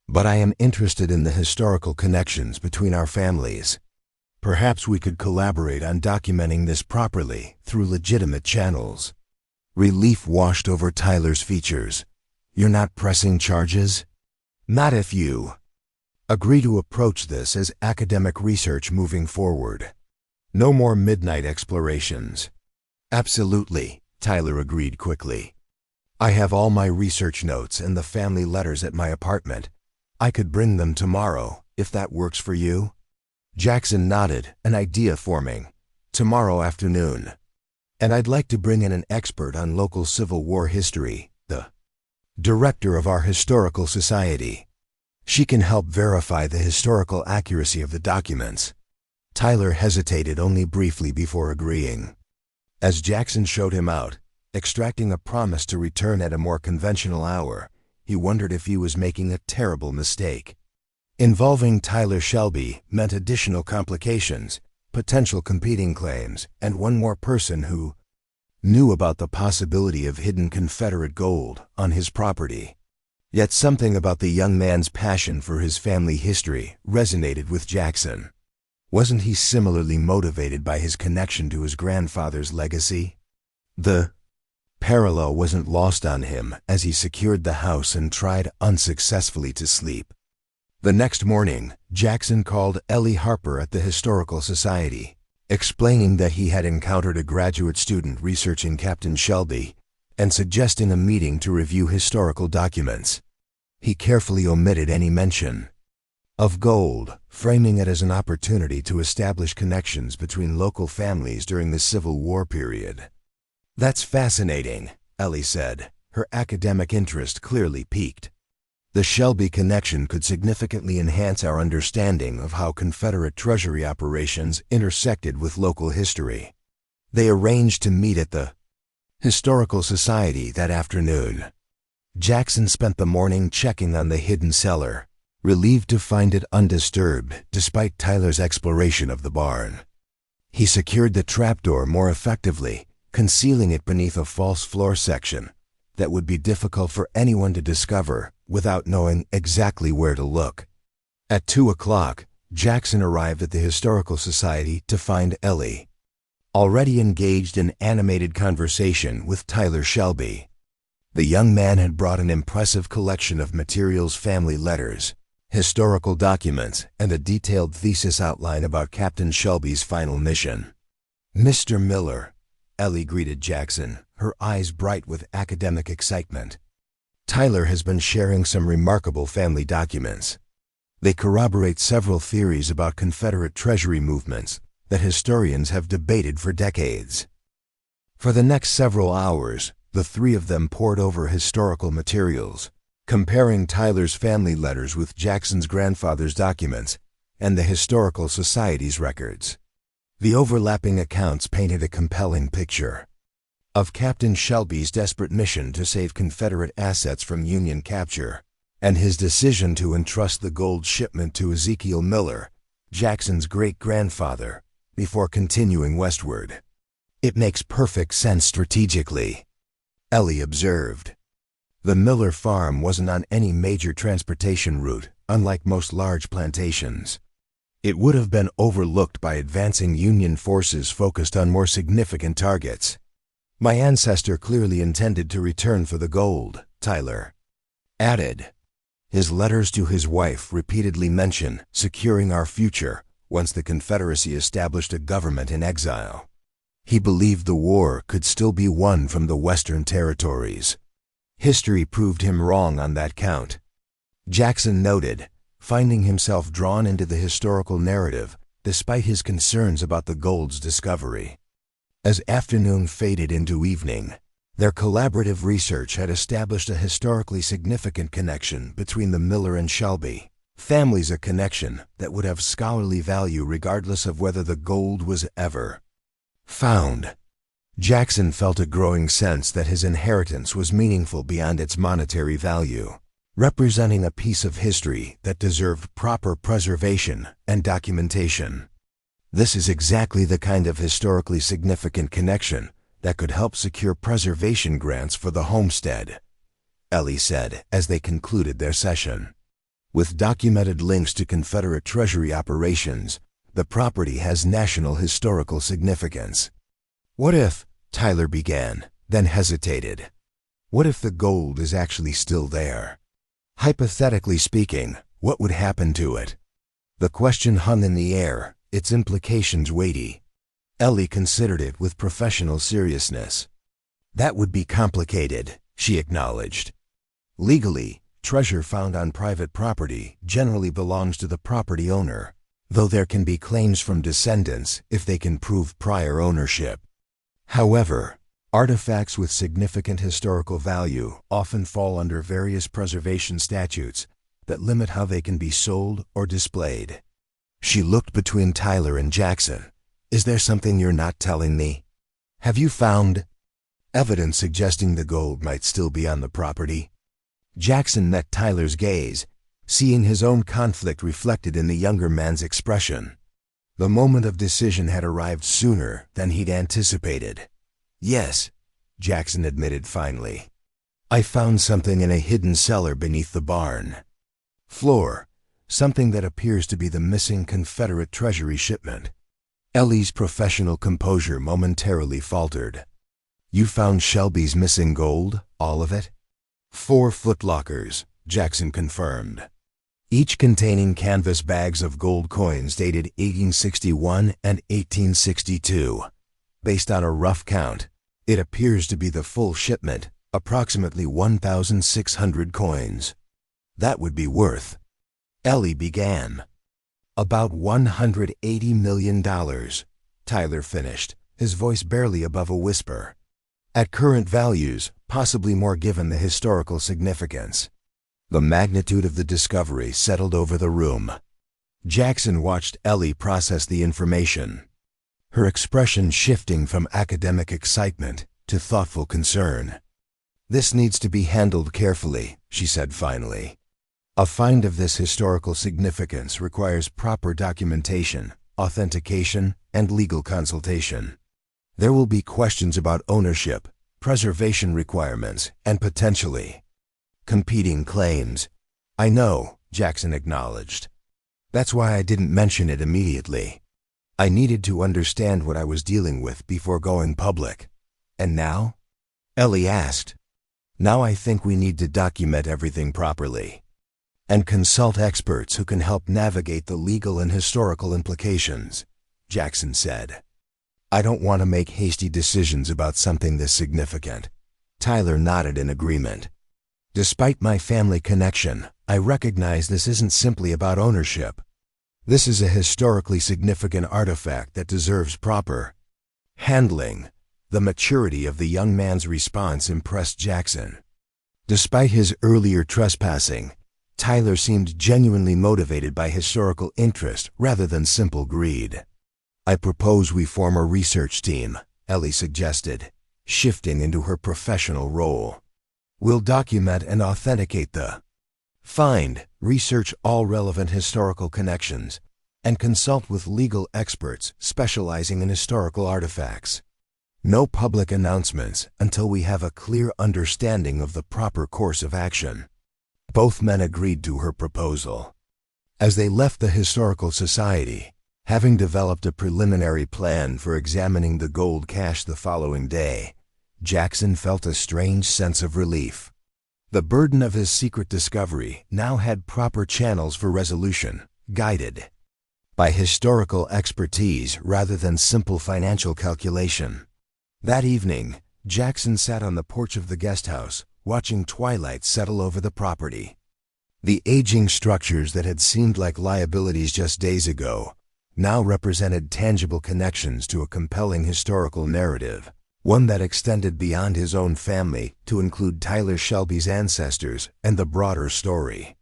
"But I am interested in the historical connections between our families. Perhaps we could collaborate on documenting this properly through legitimate channels." Relief washed over Tyler's features. "You're not pressing charges?" "Not if you agree to approach this as academic research moving forward. No more midnight explorations." "Absolutely," Tyler agreed quickly. "I have all my research notes and the family letters at my apartment. I could bring them tomorrow, if that works for you." Jackson nodded, an idea forming. "Tomorrow afternoon. And I'd like to bring in an expert on local Civil War history, the director of our historical society. She can help verify the historical accuracy of the documents." Tyler hesitated only briefly before agreeing. As Jackson showed him out, extracting a promise to return at a more conventional hour, he wondered if he was making a terrible mistake. Involving Tyler Shelby meant additional complications, potential competing claims, and one more person who knew about the possibility of hidden Confederate gold on his property. Yet something about the young man's passion for his family history resonated with Jackson. Wasn't he similarly motivated by his connection to his grandfather's legacy? The parallel wasn't lost on him as he secured the house and tried unsuccessfully to sleep. The next morning, Jackson called Ellie Harper at the Historical Society, explaining that he had encountered a graduate student researching Captain Shelby and suggesting a meeting to review historical documents. He carefully omitted any mention of gold, framing it as an opportunity to establish connections between local families during the Civil War period. "That's fascinating," Ellie said, her academic interest clearly piqued. "The Shelby connection could significantly enhance our understanding of how Confederate Treasury operations intersected with local history." They arranged to meet at the Historical Society that afternoon. Jackson spent the morning checking on the hidden cellar, relieved to find it undisturbed despite Tyler's exploration of the barn. He secured the trapdoor more effectively, concealing it beneath a false floor section that would be difficult for anyone to discover without knowing exactly where to look. At 2 o'clock, Jackson arrived at the Historical Society to find Ellie already engaged in animated conversation with Tyler Shelby. The young man had brought an impressive collection of materials: family letters, historical documents, and a detailed thesis outline about Captain Shelby's final mission. "Mr. Miller," Ellie greeted Jackson, her eyes bright with academic excitement. "Tyler has been sharing some remarkable family documents. They corroborate several theories about Confederate Treasury movements that historians have debated for decades." For the next several hours, the three of them pored over historical materials, comparing Tyler's family letters with Jackson's grandfather's documents and the Historical Society's records. The overlapping accounts painted a compelling picture of Captain Shelby's desperate mission to save Confederate assets from Union capture, and his decision to entrust the gold shipment to Ezekiel Miller, Jackson's great-grandfather, before continuing westward. It makes perfect sense strategically, Ellie observed. The Miller farm wasn't on any major transportation route, unlike most large plantations. It would have been overlooked by advancing Union forces focused on more significant targets. My ancestor clearly intended to return for the gold, Tyler added. His letters to his wife repeatedly mention securing our future once the Confederacy established a government in exile. He believed the war could still be won from the Western territories. History proved him wrong on that count, Jackson noted, finding himself drawn into the historical narrative despite his concerns about the gold's discovery. As afternoon faded into evening, their collaborative research had established a historically significant connection between the Miller and Shelby families, a connection that would have scholarly value regardless of whether the gold was ever found. Jackson felt a growing sense that his inheritance was meaningful beyond its monetary value, representing a piece of history that deserved proper preservation and documentation. This is exactly the kind of historically significant connection that could help secure preservation grants for the homestead, Ellie said as they concluded their session. With documented links to Confederate Treasury operations, the property has national historical significance. What if, Tyler began, then hesitated. What if the gold is actually still there? Hypothetically speaking, what would happen to it? The question hung in the air, its implications weighty. Ellie considered it with professional seriousness. That would be complicated, she acknowledged. Legally, treasure found on private property generally belongs to the property owner, though there can be claims from descendants if they can prove prior ownership. However, artifacts with significant historical value often fall under various preservation statutes that limit how they can be sold or displayed. She looked between Tyler and Jackson. Is there something you're not telling me? Have you found evidence suggesting the gold might still be on the property? Jackson met Tyler's gaze, seeing his own conflict reflected in the younger man's expression. The moment of decision had arrived sooner than he'd anticipated. Yes, Jackson admitted finally. I found something in a hidden cellar beneath the barn floor, something that appears to be the missing Confederate Treasury shipment. Ellie's professional composure momentarily faltered. You found Shelby's missing gold, all of it? 4 footlockers, Jackson confirmed, each containing canvas bags of gold coins dated 1861 and 1862. Based on a rough count, it appears to be the full shipment, approximately 1,600 coins. That would be worth, Ellie began. About $180 million, Tyler finished, his voice barely above a whisper. At current values, possibly more given the historical significance. The magnitude of the discovery settled over the room. Jackson watched Ellie process the information, her expression shifting from academic excitement to thoughtful concern. This needs to be handled carefully, she said finally. A find of this historical significance requires proper documentation, authentication, and legal consultation. There will be questions about ownership, preservation requirements, and potentially competing claims. I know, Jackson acknowledged. That's why I didn't mention it immediately. I needed to understand what I was dealing with before going public. And now? Ellie asked. Now I think we need to document everything properly and consult experts who can help navigate the legal and historical implications, Jackson said. I don't want to make hasty decisions about something this significant. Tyler nodded in agreement. Despite my family connection, I recognize this isn't simply about ownership. This is a historically significant artifact that deserves proper handling. The maturity of the young man's response impressed Jackson. Despite his earlier trespassing, Tyler seemed genuinely motivated by historical interest rather than simple greed. I propose we form a research team, Ellie suggested, shifting into her professional role. We'll document and authenticate the find, research all relevant historical connections, and consult with legal experts specializing in historical artifacts. No public announcements until we have a clear understanding of the proper course of action. Both men agreed to her proposal. As they left the Historical Society, having developed a preliminary plan for examining the gold cache the following day, Jackson felt a strange sense of relief. The burden of his secret discovery now had proper channels for resolution, guided by historical expertise rather than simple financial calculation. That evening, Jackson sat on the porch of the guest house, watching twilight settle over the property. The aging structures that had seemed like liabilities just days ago now represented tangible connections to a compelling historical narrative, one that extended beyond his own family to include Tyler Shelby's ancestors and the broader story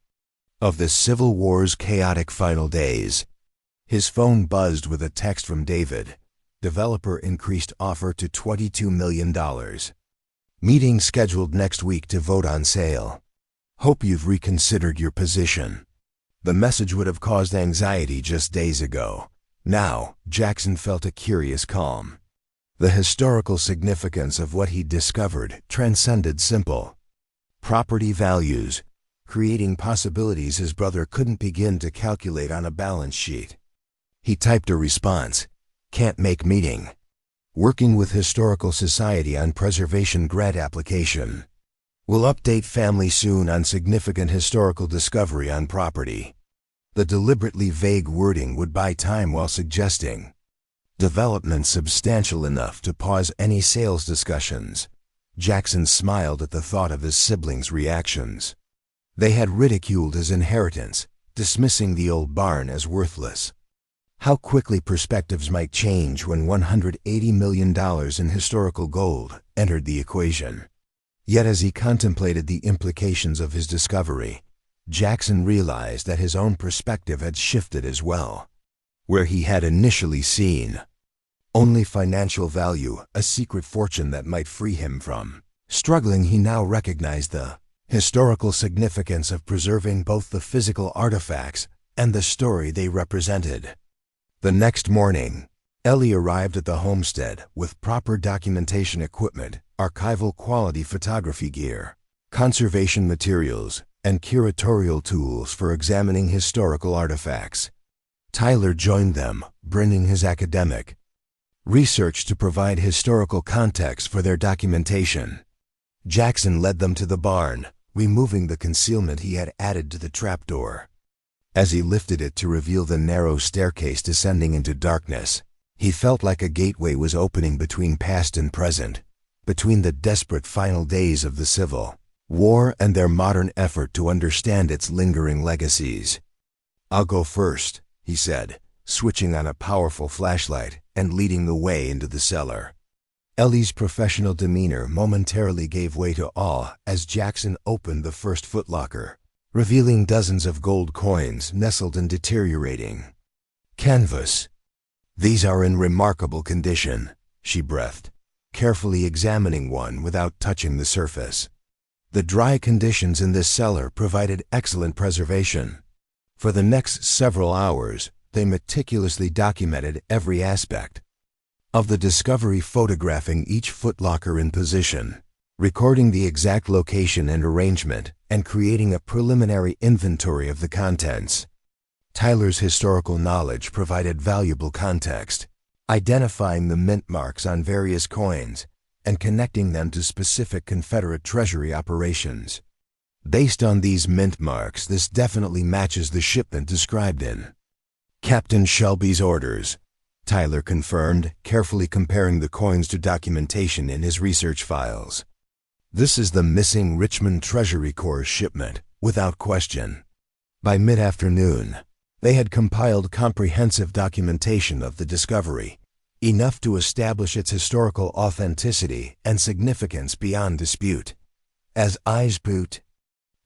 of the Civil War's chaotic final days. His phone buzzed with a text from David. Developer increased offer to $22 million. Meeting scheduled next week to vote on sale. Hope you've reconsidered your position. The message would have caused anxiety just days ago. Now, Jackson felt a curious calm. The historical significance of what he'd discovered transcended simple property values, creating possibilities his brother couldn't begin to calculate on a balance sheet. He typed a response. Can't make meeting. Working with Historical Society on preservation grant application. Will update family soon on significant historical discovery on property. The deliberately vague wording would buy time while suggesting development substantial enough to pause any sales discussions. Jackson smiled at the thought of his siblings' reactions. They had ridiculed his inheritance, dismissing the old barn as worthless. How quickly perspectives might change when $180 million in historical gold entered the equation. Yet as he contemplated the implications of his discovery, Jackson realized that his own perspective had shifted as well. Where he had initially seen only financial value, a secret fortune that might free him from struggling, he now recognized the historical significance of preserving both the physical artifacts and the story they represented. The next morning, Ellie arrived at the homestead with proper documentation equipment, archival quality photography gear, conservation materials, and curatorial tools for examining historical artifacts. Tyler joined them, bringing his academic research to provide historical context for their documentation. Jackson led them to the barn, removing the concealment he had added to the trapdoor. As he lifted it to reveal the narrow staircase descending into darkness, he felt like a gateway was opening between past and present, between the desperate final days of the Civil War and their modern effort to understand its lingering legacies. "I'll go first," he said, switching on a powerful flashlight and leading the way into the cellar. Ellie's professional demeanor momentarily gave way to awe as Jackson opened the first footlocker, revealing dozens of gold coins nestled in deteriorating canvas. "These are in remarkable condition," she breathed, carefully examining one without touching the surface. The dry conditions in this cellar provided excellent preservation. For the next several hours, they meticulously documented every aspect of the discovery, photographing each footlocker in position, recording the exact location and arrangement, and creating a preliminary inventory of the contents. Tyler's historical knowledge provided valuable context, identifying the mint marks on various coins and connecting them to specific Confederate Treasury operations. Based on these mint marks, this definitely matches the shipment described in Captain Shelby's orders, Tyler confirmed, carefully comparing the coins to documentation in his research files. "This is the missing Richmond Treasury Corps shipment, without question." By mid-afternoon, they had compiled comprehensive documentation of the discovery, enough to establish its historical authenticity and significance beyond dispute. As eyes poot,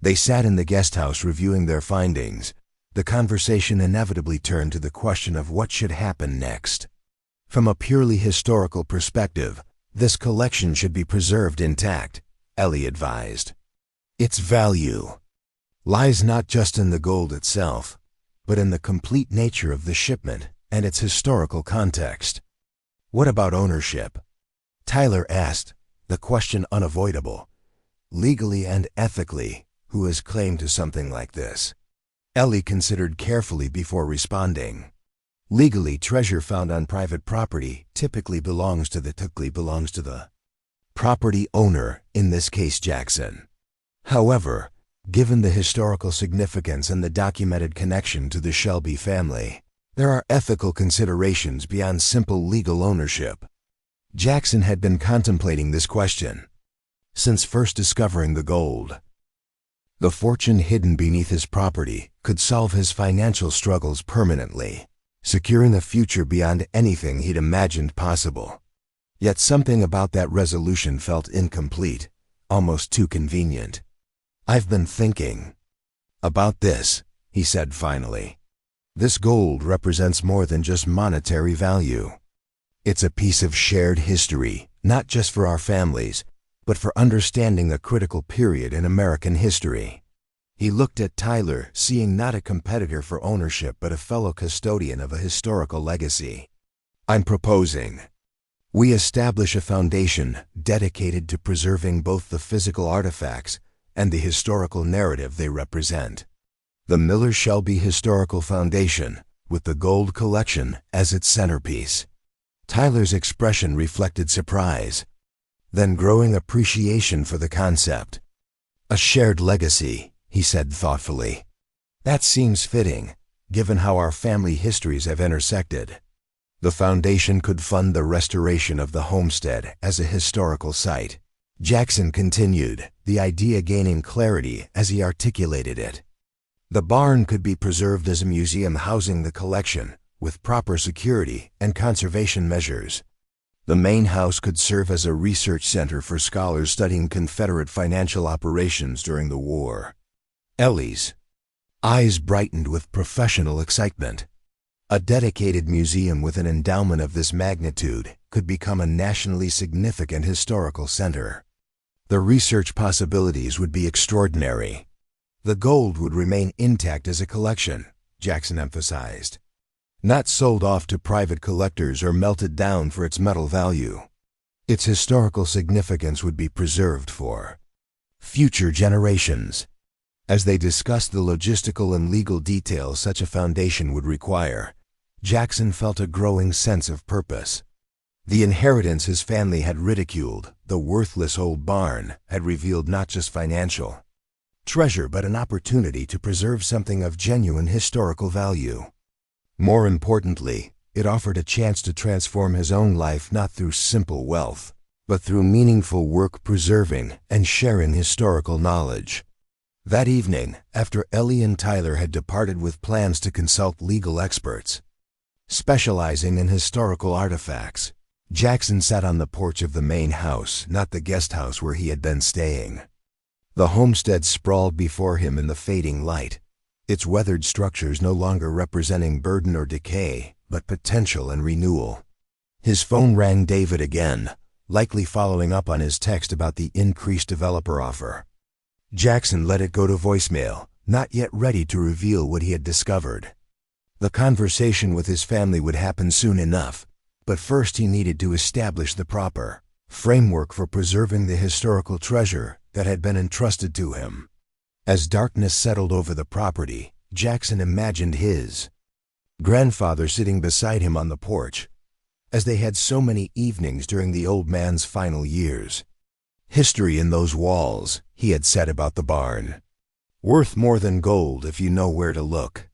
they sat in the guest house reviewing their findings. The conversation inevitably turned to the question of what should happen next. From a purely historical perspective, this collection should be preserved intact, Ellie advised. Its value lies not just in the gold itself, but in the complete nature of the shipment and its historical context. What about ownership? Tyler asked, the question unavoidable. Legally and ethically, who has claim to something like this? Ellie considered carefully before responding. Legally, treasure found on private property typically belongs to the property owner, in this case Jackson. However, given the historical significance and the documented connection to the Shelby family, there are ethical considerations beyond simple legal ownership. Jackson had been contemplating this question since first discovering the gold. The fortune hidden beneath his property could solve his financial struggles permanently, securing a future beyond anything he'd imagined possible. Yet something about that resolution felt incomplete, almost too convenient. "I've been thinking about this," he said finally. "This gold represents more than just monetary value. It's a piece of shared history, not just for our families, but for understanding a critical period in American history." He looked at Tyler, seeing not a competitor for ownership but a fellow custodian of a historical legacy. "I'm proposing we establish a foundation dedicated to preserving both the physical artifacts and the historical narrative they represent. The Miller Shelby Historical Foundation, with the gold collection as its centerpiece." Tyler's expression reflected surprise, then growing appreciation for the concept. "A shared legacy," he said thoughtfully. "That seems fitting, given how our family histories have intersected. The foundation could fund the restoration of the homestead as a historical site." Jackson continued, the idea gaining clarity as he articulated it. "The barn could be preserved as a museum housing the collection, with proper security and conservation measures. The main house could serve as a research center for scholars studying Confederate financial operations during the war." Ellie's eyes brightened with professional excitement. A dedicated museum with an endowment of this magnitude could become a nationally significant historical center. The research possibilities would be extraordinary. The gold would remain intact as a collection, Jackson emphasized, not sold off to private collectors or melted down for its metal value. Its historical significance would be preserved for future generations. As they discussed the logistical and legal details such a foundation would require, Jackson felt a growing sense of purpose. The inheritance his family had ridiculed, the worthless old barn, had revealed not just financial treasure but an opportunity to preserve something of genuine historical value. More importantly, it offered a chance to transform his own life not through simple wealth, but through meaningful work preserving and sharing historical knowledge. That evening, after Ellie and Tyler had departed with plans to consult legal experts specializing in historical artifacts, Jackson sat on the porch of the main house, not the guest house where he had been staying. The homestead sprawled before him in the fading light, its weathered structures no longer representing burden or decay, but potential and renewal. His phone rang David again, likely following up on his text about the increased developer offer. Jackson let it go to voicemail, not yet ready to reveal what he had discovered. The conversation with his family would happen soon enough, but first he needed to establish the proper framework for preserving the historical treasure that had been entrusted to him. As darkness settled over the property, Jackson imagined his grandfather sitting beside him on the porch, as they had so many evenings during the old man's final years. "History in those walls," he had said about the barn. "Worth more than gold if you know where to look."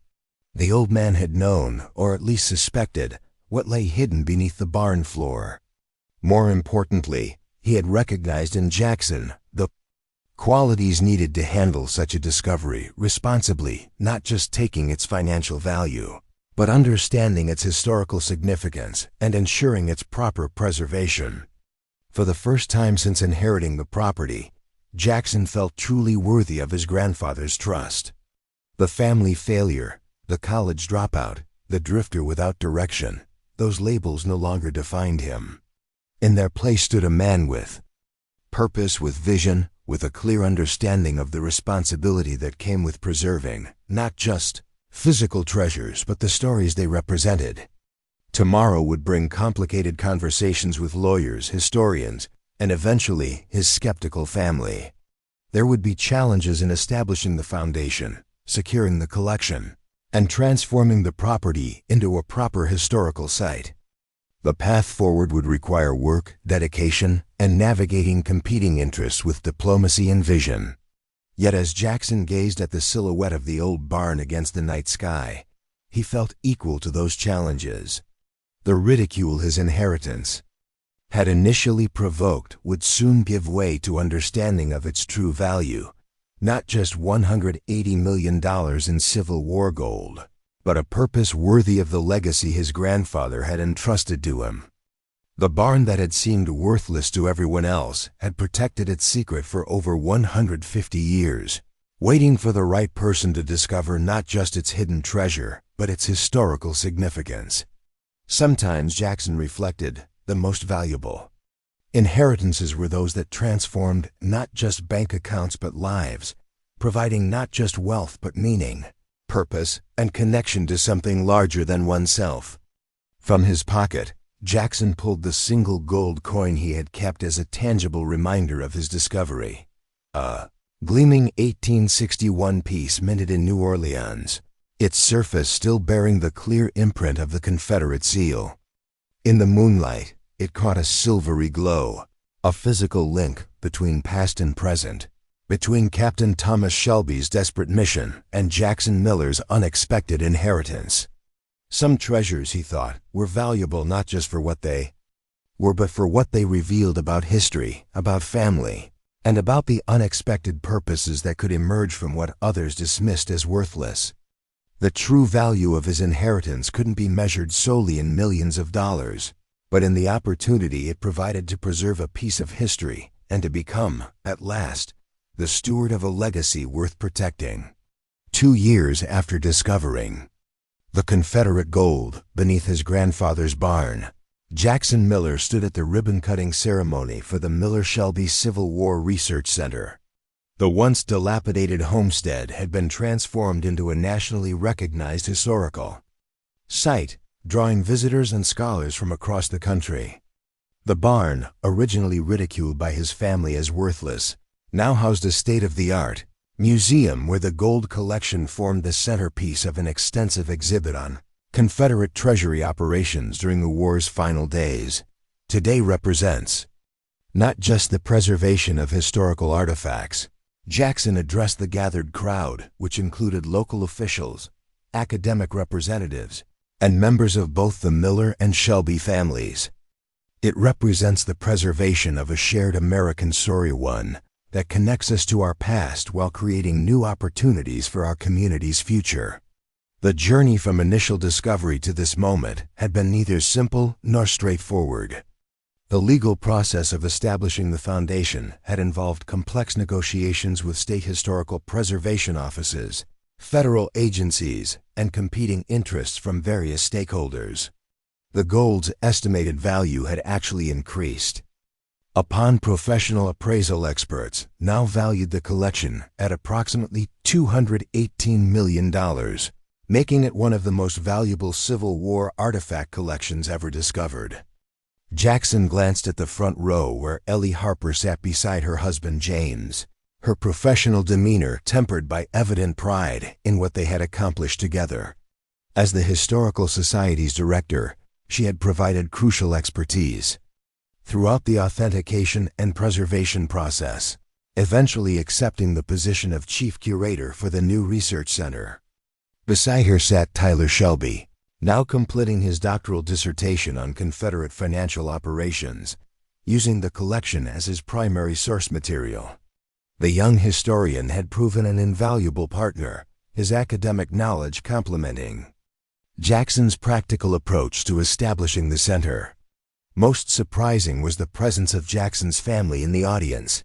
The old man had known, or at least suspected, what lay hidden beneath the barn floor. More importantly, he had recognized in Jackson the qualities needed to handle such a discovery responsibly, not just taking its financial value, but understanding its historical significance and ensuring its proper preservation. For the first time since inheriting the property, Jackson felt truly worthy of his grandfather's trust. The family failure, the college dropout, the drifter without direction, those labels no longer defined him. In their place stood a man with purpose, with vision, with a clear understanding of the responsibility that came with preserving, not just physical treasures, but the stories they represented. Tomorrow would bring complicated conversations with lawyers, historians, and eventually his skeptical family. There would be challenges in establishing the foundation, securing the collection, and transforming the property into a proper historical site. The path forward would require work, dedication, and navigating competing interests with diplomacy and vision. Yet as Jackson gazed at the silhouette of the old barn against the night sky, he felt equal to those challenges. The ridicule his inheritance had initially provoked would soon give way to understanding of its true value, not just $180 million in Civil War gold, but a purpose worthy of the legacy his grandfather had entrusted to him. The barn that had seemed worthless to everyone else had protected its secret for over 150 years, waiting for the right person to discover not just its hidden treasure, but its historical significance. Sometimes, Jackson reflected, the most valuable inheritances were those that transformed not just bank accounts but lives, providing not just wealth but meaning, purpose, and connection to something larger than oneself. From his pocket, Jackson pulled the single gold coin he had kept as a tangible reminder of his discovery. A gleaming 1861 piece minted in New Orleans, its surface still bearing the clear imprint of the Confederate seal. In the moonlight, it caught a silvery glow, a physical link between past and present, between Captain Thomas Shelby's desperate mission and Jackson Miller's unexpected inheritance. Some treasures, he thought, were valuable not just for what they were, but for what they revealed about history, about family, and about the unexpected purposes that could emerge from what others dismissed as worthless. The true value of his inheritance couldn't be measured solely in millions of dollars, but in the opportunity it provided to preserve a piece of history and to become, at last, the steward of a legacy worth protecting. 2 years after discovering the Confederate gold beneath his grandfather's barn, Jackson Miller stood at the ribbon-cutting ceremony for the Miller-Shelby Civil War Research Center. The once dilapidated homestead had been transformed into a nationally recognized historical site, drawing visitors and scholars from across the country. The barn, originally ridiculed by his family as worthless, now housed a state-of-the-art museum where the gold collection formed the centerpiece of an extensive exhibit on Confederate treasury operations during the war's final days. Today represents not just the preservation of historical artifacts. Jackson addressed the gathered crowd, which included local officials, academic representatives, and members of both the Miller and Shelby families. It represents the preservation of a shared American story, one that connects us to our past while creating new opportunities for our community's future. The journey from initial discovery to this moment had been neither simple nor straightforward. The legal process of establishing the foundation had involved complex negotiations with state historical preservation offices, federal agencies, and competing interests from various stakeholders. The gold's estimated value had actually increased. Upon professional appraisal, experts now valued the collection at approximately $218 million, making it one of the most valuable Civil War artifact collections ever discovered. Jackson glanced at the front row where Ellie Harper sat beside her husband James, her professional demeanor tempered by evident pride in what they had accomplished together. As the Historical Society's director, she had provided crucial expertise throughout the authentication and preservation process, eventually accepting the position of chief curator for the new research center. Beside her sat Tyler Shelby, now completing his doctoral dissertation on Confederate financial operations, using the collection as his primary source material. The young historian had proven an invaluable partner, his academic knowledge complementing Jackson's practical approach to establishing the center. Most surprising was the presence of Jackson's family in the audience.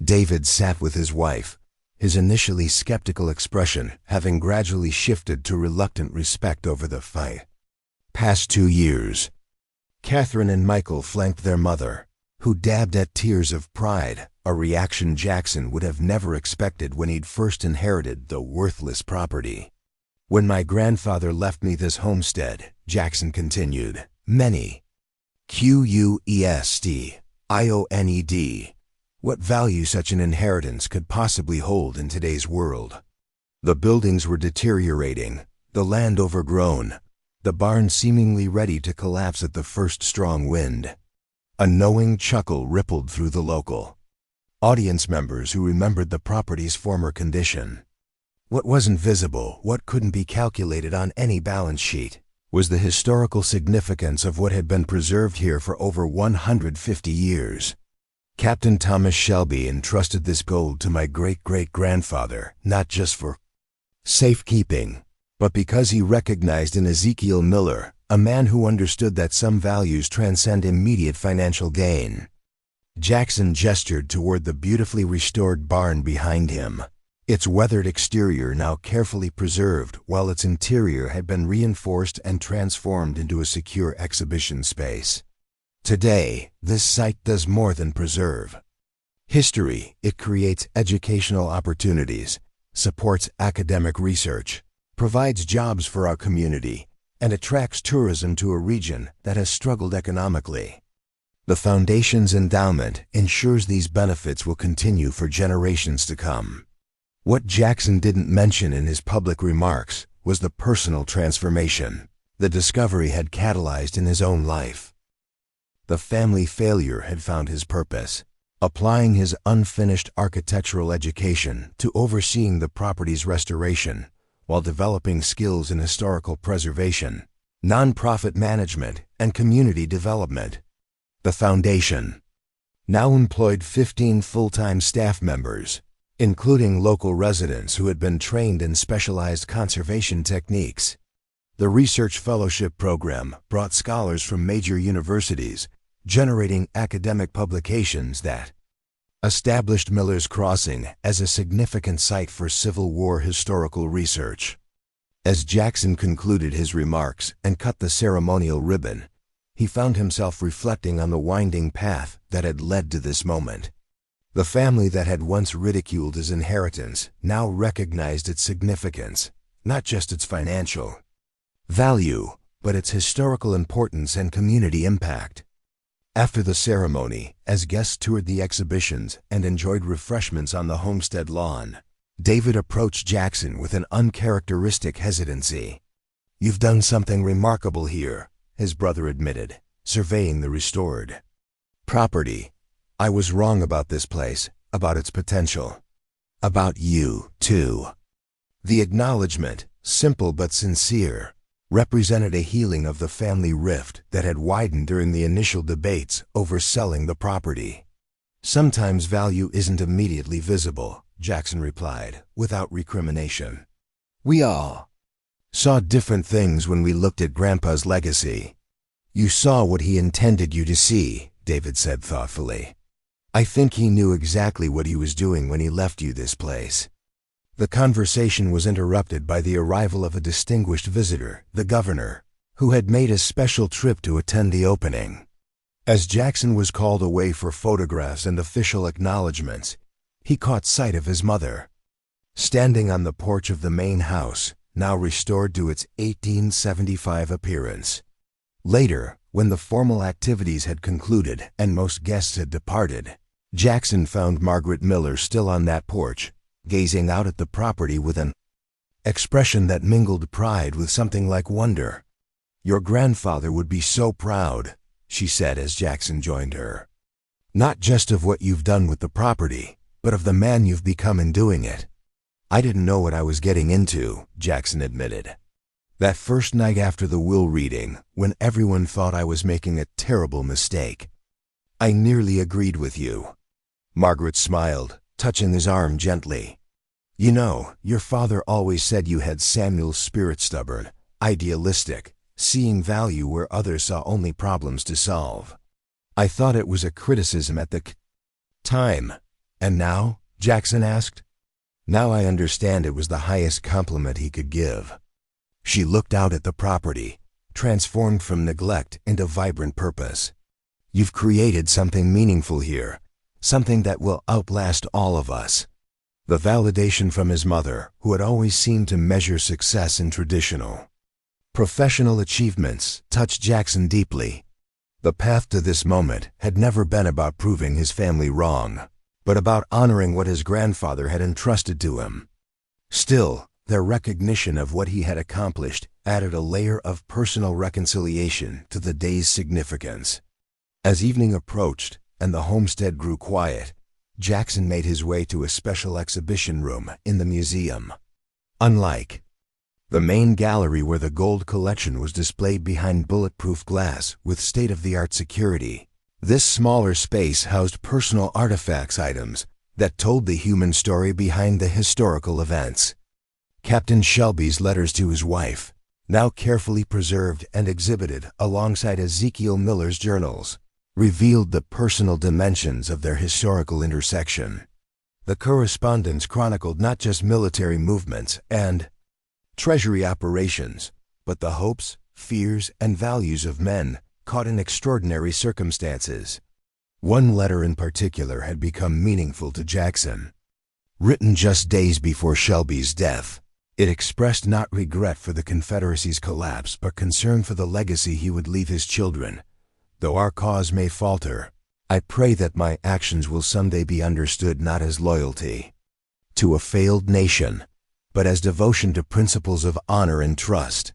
David sat with his wife, his initially skeptical expression having gradually shifted to reluctant respect over the past 2 years. Catherine and Michael flanked their mother, who dabbed at tears of pride, a reaction Jackson would have never expected when he'd first inherited the worthless property. "When my grandfather left me this homestead," Jackson continued. Many. Quest-ioned. What value such an inheritance could possibly hold in today's world? The buildings were deteriorating, the land overgrown, the barn seemingly ready to collapse at the first strong wind. A knowing chuckle rippled through the local audience members who remembered the property's former condition. What wasn't visible, what couldn't be calculated on any balance sheet, was the historical significance of what had been preserved here for over 150 years. Captain Thomas Shelby entrusted this gold to my great-great-grandfather, not just for safekeeping, but because he recognized in Ezekiel Miller, a man who understood that some values transcend immediate financial gain. Jackson gestured toward the beautifully restored barn behind him, its weathered exterior now carefully preserved while its interior had been reinforced and transformed into a secure exhibition space. Today, this site does more than preserve history. It creates educational opportunities, supports academic research, provides jobs for our community, and attracts tourism to a region that has struggled economically. The Foundation's endowment ensures these benefits will continue for generations to come. What Jackson didn't mention in his public remarks was the personal transformation the discovery had catalyzed in his own life. The family failure had found his purpose, applying his unfinished architectural education to overseeing the property's restoration while developing skills in historical preservation, nonprofit management, and community development. The Foundation now employed 15 full-time staff members, including local residents who had been trained in specialized conservation techniques. The Research Fellowship Program brought scholars from major universities, generating academic publications that established Miller's Crossing as a significant site for Civil War historical research. As Jackson concluded his remarks and cut the ceremonial ribbon, he found himself reflecting on the winding path that had led to this moment. The family that had once ridiculed his inheritance now recognized its significance, not just its financial value, but its historical importance and community impact. After the ceremony, as guests toured the exhibitions and enjoyed refreshments on the homestead lawn, David approached Jackson with an uncharacteristic hesitancy. "You've done something remarkable here," his brother admitted, surveying the restored property. "I was wrong about this place, about its potential. About you, too." The acknowledgement, simple but sincere, represented a healing of the family rift that had widened during the initial debates over selling the property. "Sometimes value isn't immediately visible," Jackson replied, without recrimination. "We all saw different things when we looked at Grandpa's legacy." "You saw what he intended you to see," David said thoughtfully. "I think he knew exactly what he was doing when he left you this place." The conversation was interrupted by the arrival of a distinguished visitor, the governor, who had made a special trip to attend the opening. As Jackson was called away for photographs and official acknowledgments, he caught sight of his mother, standing on the porch of the main house, now restored to its 1875 appearance. Later, when the formal activities had concluded and most guests had departed, Jackson found Margaret Miller still on that porch, gazing out at the property with an expression that mingled pride with something like wonder. "Your grandfather would be so proud," she said as Jackson joined her. "Not just of what you've done with the property, but of the man you've become in doing it." "I didn't know what I was getting into," Jackson admitted. "That first night after the will reading, when everyone thought I was making a terrible mistake, I nearly agreed with you." Margaret smiled, touching his arm gently. "You know, your father always said you had Samuel's spirit, stubborn, idealistic, seeing value where others saw only problems to solve. I thought it was a criticism at the time." "And now?" Jackson asked. "Now I understand it was the highest compliment he could give." She looked out at the property, transformed from neglect into vibrant purpose. "You've created something meaningful here, something that will outlast all of us." The validation from his mother, who had always seemed to measure success in traditional Professional achievements touched Jackson deeply. The path to this moment had never been about proving his family wrong, but about honoring what his grandfather had entrusted to him. Still, their recognition of what he had accomplished added a layer of personal reconciliation to the day's significance. As evening approached and the homestead grew quiet, Jackson made his way to a special exhibition room in the museum. Unlike the main gallery where the gold collection was displayed behind bulletproof glass with state-of-the-art security, this smaller space housed personal artifacts items that told the human story behind the historical events. Captain Shelby's letters to his wife, now carefully preserved and exhibited alongside Ezekiel Miller's journals, revealed the personal dimensions of their historical intersection. The correspondence chronicled not just military movements and treasury operations, but the hopes, fears, and values of men caught in extraordinary circumstances. One letter in particular had become meaningful to Jackson. Written just days before Shelby's death, it expressed not regret for the Confederacy's collapse, but concern for the legacy he would leave his children. Though our cause may falter, I pray that my actions will someday be understood not as loyalty to a failed nation, but as devotion to principles of honor and trust.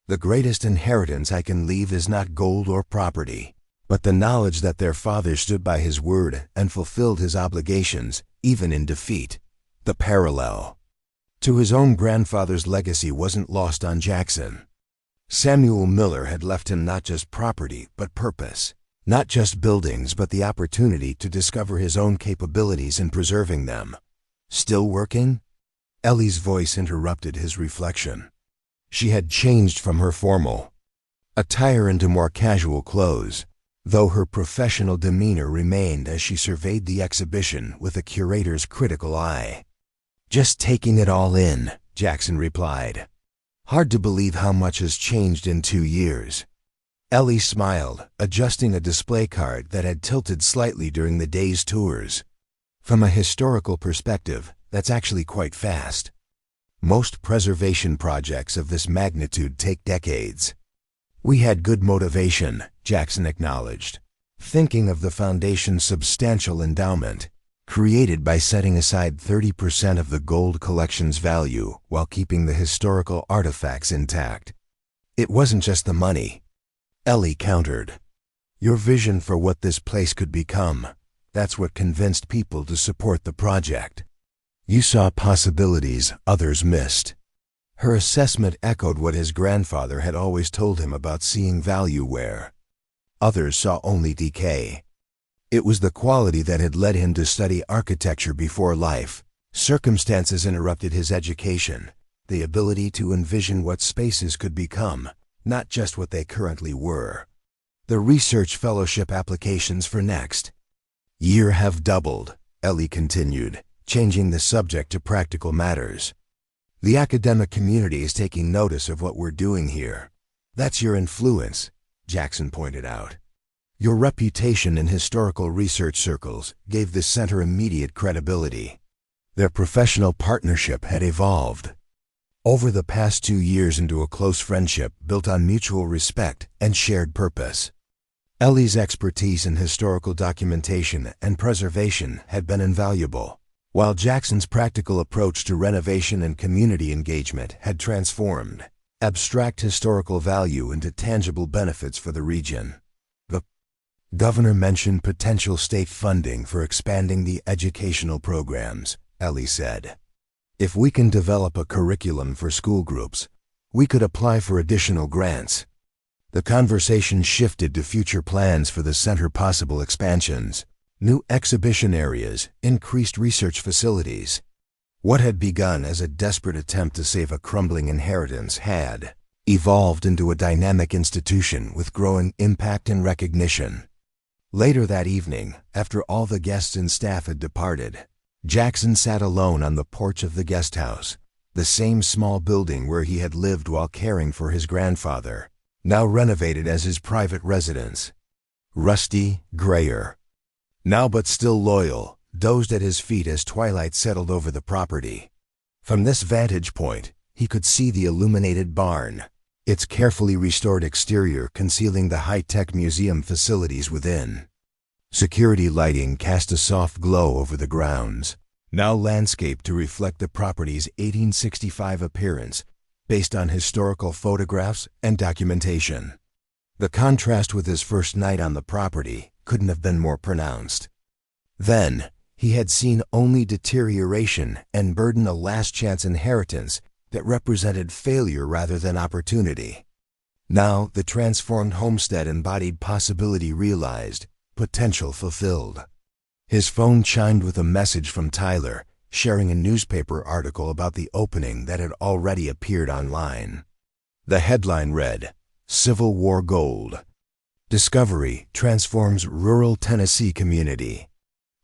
The greatest inheritance I can leave is not gold or property, but the knowledge that their father stood by his word and fulfilled his obligations, even in defeat. The parallel to his own grandfather's legacy wasn't lost on Jackson. Samuel Miller had left him not just property, but purpose. Not just buildings, but the opportunity to discover his own capabilities in preserving them. Still working? Ellie's voice interrupted his reflection. She had changed from her formal attire into more casual clothes, though her professional demeanor remained as she surveyed the exhibition with a curator's critical eye. "Just taking it all in," Jackson replied. "Hard to believe how much has changed in 2 years." Ellie smiled, adjusting a display card that had tilted slightly during the day's tours. "From a historical perspective, that's actually quite fast. Most preservation projects of this magnitude take decades." "We had good motivation," Jackson acknowledged, thinking of the foundation's substantial endowment, created by setting aside 30% of the gold collection's value while keeping the historical artifacts intact. "It wasn't just the money," Ellie countered. "Your vision for what this place could become, that's what convinced people to support the project. You saw possibilities others missed." Her assessment echoed what his grandfather had always told him about seeing value where others saw only decay. It was the quality that had led him to study architecture before life. Circumstances interrupted his education, the ability to envision what spaces could become, not just what they currently were. The research fellowship applications for next year have doubled, Ellie continued, changing the subject to practical matters. "The academic community is taking notice of what we're doing here." "That's your influence," Jackson pointed out. "Your reputation in historical research circles gave the center immediate credibility." Their professional partnership had evolved over the past 2 years into a close friendship built on mutual respect and shared purpose. Ellie's expertise in historical documentation and preservation had been invaluable, while Jackson's practical approach to renovation and community engagement had transformed abstract historical value into tangible benefits for the region. The governor mentioned potential state funding for expanding the educational programs, Ellie said. "If we can develop a curriculum for school groups, we could apply for additional grants." The conversation shifted to future plans for the center, possible expansions, new exhibition areas, increased research facilities. What had begun as a desperate attempt to save a crumbling inheritance had evolved into a dynamic institution with growing impact and recognition. Later that evening, after all the guests and staff had departed, Jackson sat alone on the porch of the guest house, the same small building where he had lived while caring for his grandfather, now renovated as his private residence. Rusty, grayer, now but still loyal, dozed at his feet as twilight settled over the property. From this vantage point, he could see the illuminated barn, its carefully restored exterior concealing the high-tech museum facilities within. Security lighting cast a soft glow over the grounds, now landscaped to reflect the property's 1865 appearance based on historical photographs and documentation. The contrast with his first night on the property couldn't have been more pronounced. Then, he had seen only deterioration and burdened a last-chance inheritance that represented failure rather than opportunity. Now, the transformed homestead embodied possibility realized, potential fulfilled. His phone chimed with a message from Tyler, sharing a newspaper article about the opening that had already appeared online. The headline read, "Civil War Gold. Discovery Transforms Rural Tennessee Community."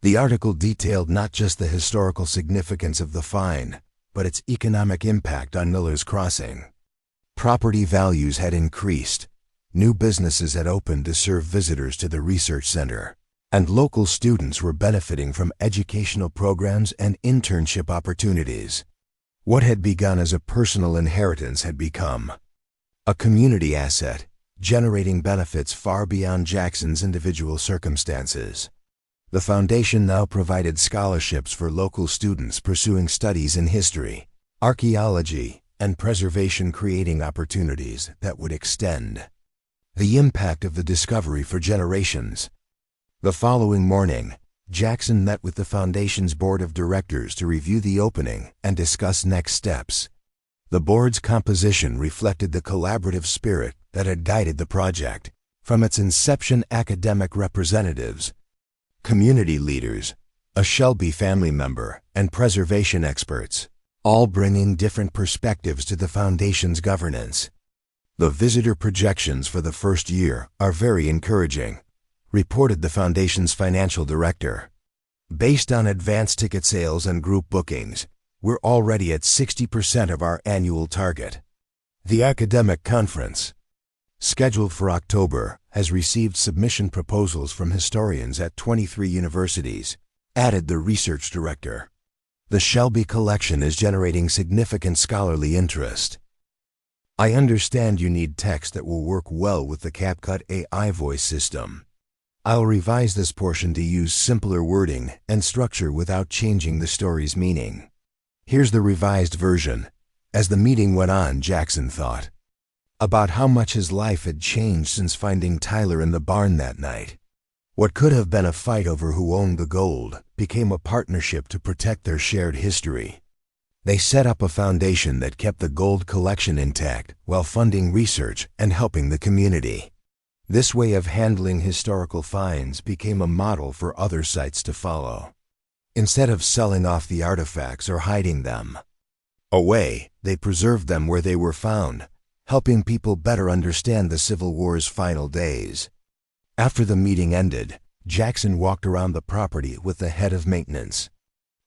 The article detailed not just the historical significance of the find, but its economic impact on Miller's Crossing. Property values had increased, new businesses had opened to serve visitors to the research center, and local students were benefiting from educational programs and internship opportunities. What had begun as a personal inheritance had become a community asset, generating benefits far beyond Jackson's individual circumstances. The foundation now provided scholarships for local students pursuing studies in history, archaeology, and preservation, creating opportunities that would extend the impact of the discovery for generations. The following morning, Jackson met with the foundation's board of directors to review the opening and discuss next steps. The board's composition reflected the collaborative spirit that had guided the project. From its inception, academic representatives, community leaders, a Shelby family member, and preservation experts, all bringing different perspectives to the foundation's governance. "The visitor projections for the first year are very encouraging," reported the foundation's financial director. "Based on advance ticket sales and group bookings, we're already at 60% of our annual target." The academic conference, scheduled for October, has received submission proposals from historians at 23 universities, added the research director. "The Shelby collection is generating significant scholarly interest. I understand you need text that will work well with the CapCut AI voice system. I'll revise this portion to use simpler wording and structure without changing the story's meaning." Here's the revised version. As the meeting went on, Jackson thought about how much his life had changed since finding Tyler in the barn that night. What could have been a fight over who owned the gold became a partnership to protect their shared history. They set up a foundation that kept the gold collection intact while funding research and helping the community. This way of handling historical finds became a model for other sites to follow. Instead of selling off the artifacts or hiding them away, they preserved them where they were found, helping people better understand the Civil War's final days. After the meeting ended, Jackson walked around the property with the head of maintenance.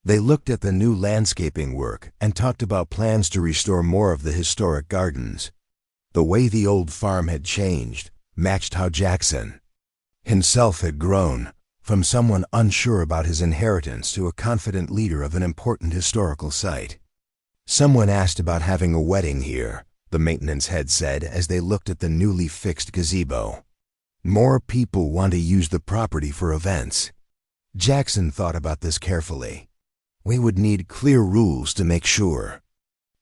They looked at the new landscaping work and talked about plans to restore more of the historic gardens. The way the old farm had changed matched how Jackson himself had grown, from someone unsure about his inheritance to a confident leader of an important historical site. "Someone asked about having a wedding here," the maintenance head said as they looked at the newly fixed gazebo. "More people want to use the property for events." Jackson thought about this carefully. "We would need clear rules to make sure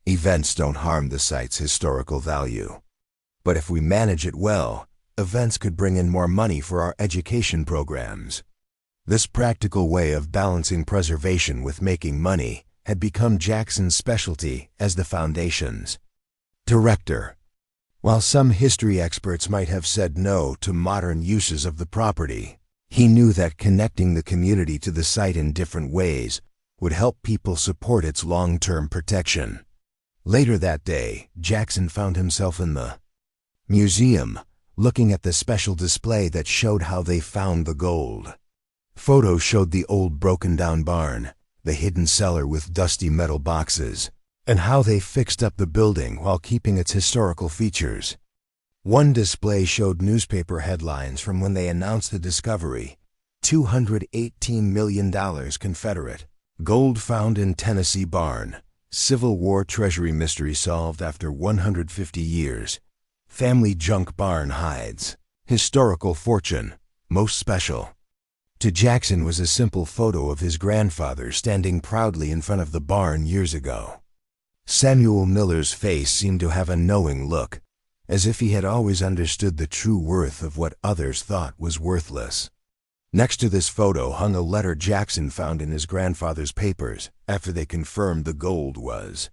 events don't harm the site's historical value. But if we manage it well, events could bring in more money for our education programs." This practical way of balancing preservation with making money had become Jackson's specialty as the foundation's director. While some history experts might have said no to modern uses of the property, he knew that connecting the community to the site in different ways would help people support its long-term protection. Later that day, Jackson found himself in the museum, looking at the special display that showed how they found the gold. Photos showed the old broken-down barn, the hidden cellar with dusty metal boxes, and how they fixed up the building while keeping its historical features. One display showed newspaper headlines from when they announced the discovery: $218 million Confederate gold found in Tennessee barn, Civil War treasury mystery solved after 150 years. family junk barn hides, historical fortune, most special. To Jackson was a simple photo of his grandfather standing proudly in front of the barn years ago. Samuel Miller's face seemed to have a knowing look, as if he had always understood the true worth of what others thought was worthless. Next to this photo hung a letter Jackson found in his grandfather's papers after they confirmed the gold was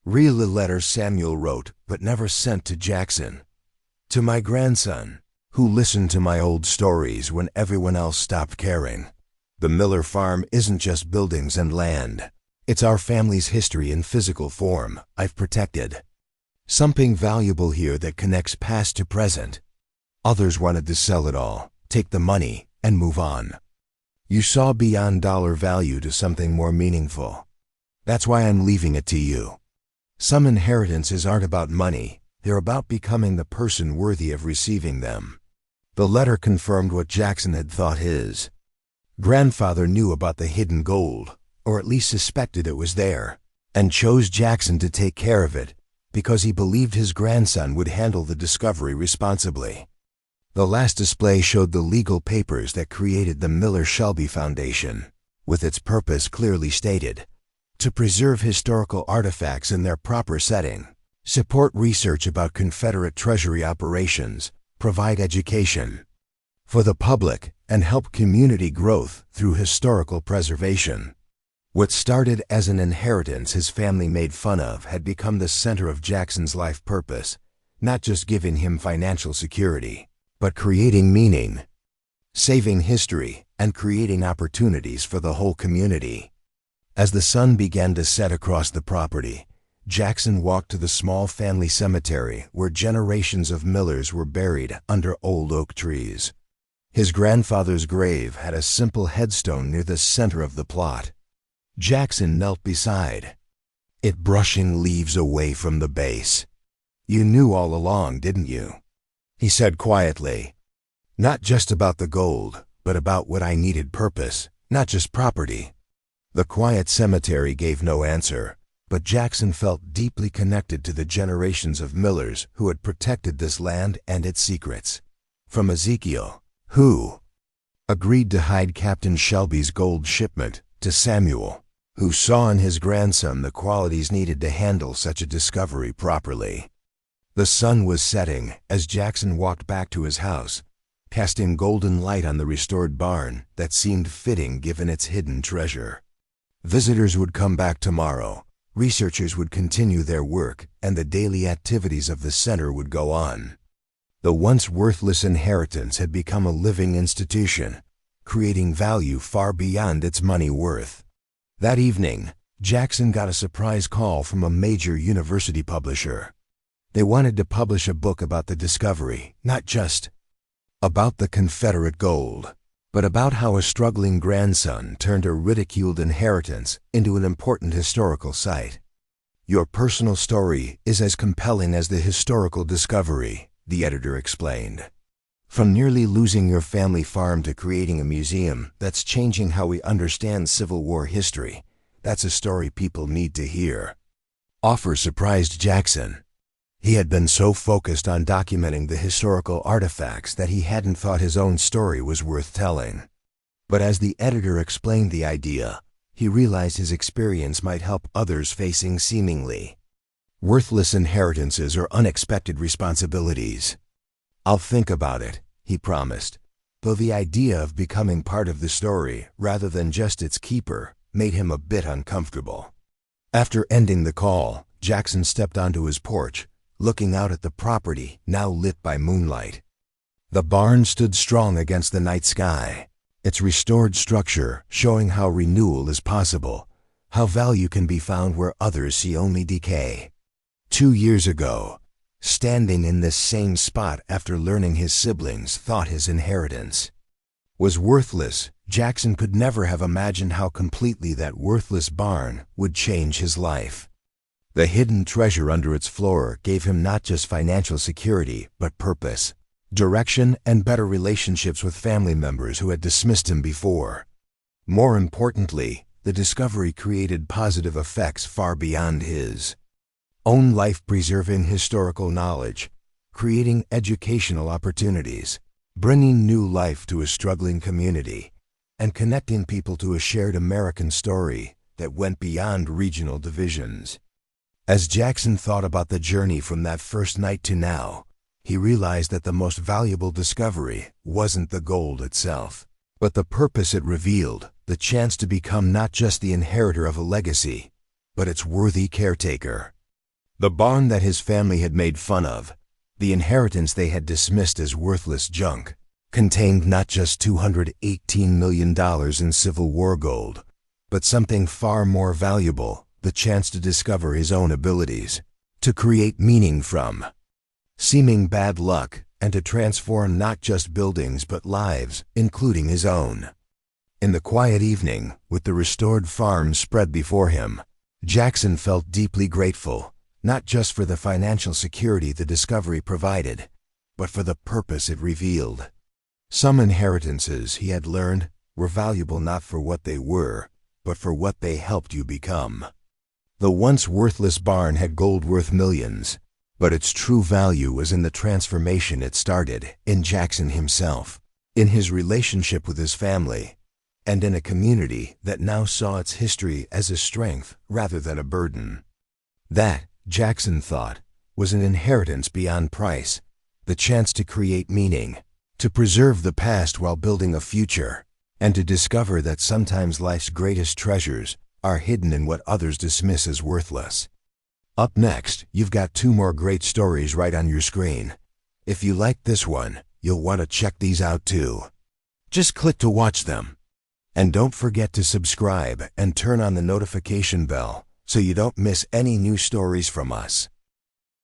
real. A letter Samuel wrote but never sent to Jackson. To my grandson, who listened to my old stories when everyone else stopped caring. The Miller farm isn't just buildings and land. It's our family's history in physical form I've protected. Something valuable here that connects past to present. Others wanted to sell it all, take the money, and move on. You saw beyond dollar value to something more meaningful. That's why I'm leaving it to you. Some inheritances aren't about money, they're about becoming the person worthy of receiving them. The letter confirmed what Jackson had thought his grandfather knew about the hidden gold, or at least suspected it was there, and chose Jackson to take care of it because he believed his grandson would handle the discovery responsibly. The last display showed the legal papers that created the Miller-Shelby Foundation, with its purpose clearly stated: to preserve historical artifacts in their proper setting, support research about Confederate Treasury operations, provide education for the public, and help community growth through historical preservation. What started as an inheritance his family made fun of had become the center of Jackson's life purpose, not just giving him financial security, but creating meaning, saving history, and creating opportunities for the whole community. As the sun began to set across the property, Jackson walked to the small family cemetery where generations of Millers were buried under old oak trees. His grandfather's grave had a simple headstone near the center of the plot. Jackson knelt beside it, brushing leaves away from the base. "You knew all along, didn't you?" he said quietly. "Not just about the gold, but about what I needed: purpose, not just property." The quiet cemetery gave no answer, but Jackson felt deeply connected to the generations of Millers who had protected this land and its secrets. From Ezekiel, who agreed to hide Captain Shelby's gold shipment, to Samuel, who saw in his grandson the qualities needed to handle such a discovery properly. The sun was setting as Jackson walked back to his house, casting golden light on the restored barn that seemed fitting given its hidden treasure. Visitors would come back tomorrow. Researchers would continue their work, and the daily activities of the center would go on. The once worthless inheritance had become a living institution, creating value far beyond its money worth. That evening, Jackson got a surprise call from a major university publisher. They wanted to publish a book about the discovery, not just about the Confederate gold, but about how a struggling grandson turned a ridiculed inheritance into an important historical site. "Your personal story is as compelling as the historical discovery," the editor explained. "From nearly losing your family farm to creating a museum that's changing how we understand Civil War history, that's a story people need to hear." Offer surprised Jackson. He had been so focused on documenting the historical artifacts that he hadn't thought his own story was worth telling. But as the editor explained the idea, he realized his experience might help others facing seemingly worthless inheritances or unexpected responsibilities. "I'll think about it," he promised, though the idea of becoming part of the story rather than just its keeper made him a bit uncomfortable. After ending the call, Jackson stepped onto his porch, looking out at the property now lit by moonlight. The barn stood strong against the night sky, its restored structure showing how renewal is possible, how value can be found where others see only decay. 2 years ago, standing in this same spot after learning his siblings thought his inheritance was worthless, Jackson could never have imagined how completely that worthless barn would change his life. The hidden treasure under its floor gave him not just financial security, but purpose, direction, and better relationships with family members who had dismissed him before. More importantly, the discovery created positive effects far beyond his own life, preserving historical knowledge, creating educational opportunities, bringing new life to a struggling community, and connecting people to a shared American story that went beyond regional divisions. As Jackson thought about the journey from that first night to now, he realized that the most valuable discovery wasn't the gold itself, but the purpose it revealed, the chance to become not just the inheritor of a legacy, but its worthy caretaker. The barn that his family had made fun of, the inheritance they had dismissed as worthless junk, contained not just $218 million in Civil War gold, but something far more valuable, the chance to discover his own abilities, to create meaning from seeming bad luck, and to transform not just buildings but lives, including his own. In the quiet evening, with the restored farm spread before him, Jackson felt deeply grateful, not just for the financial security the discovery provided, but for the purpose it revealed. Some inheritances, he had learned, were valuable not for what they were, but for what they helped you become. The once worthless barn had gold worth millions, but its true value was in the transformation it started, in Jackson himself, in his relationship with his family, and in a community that now saw its history as a strength rather than a burden. That, Jackson thought, was an inheritance beyond price, the chance to create meaning, to preserve the past while building a future, and to discover that sometimes life's greatest treasures are hidden in what others dismiss as worthless. Up next, you've got 2 more great stories right on your screen. If you liked this one, you'll want to check these out too. Just click to watch them. And don't forget to subscribe and turn on the notification bell so you don't miss any new stories from us.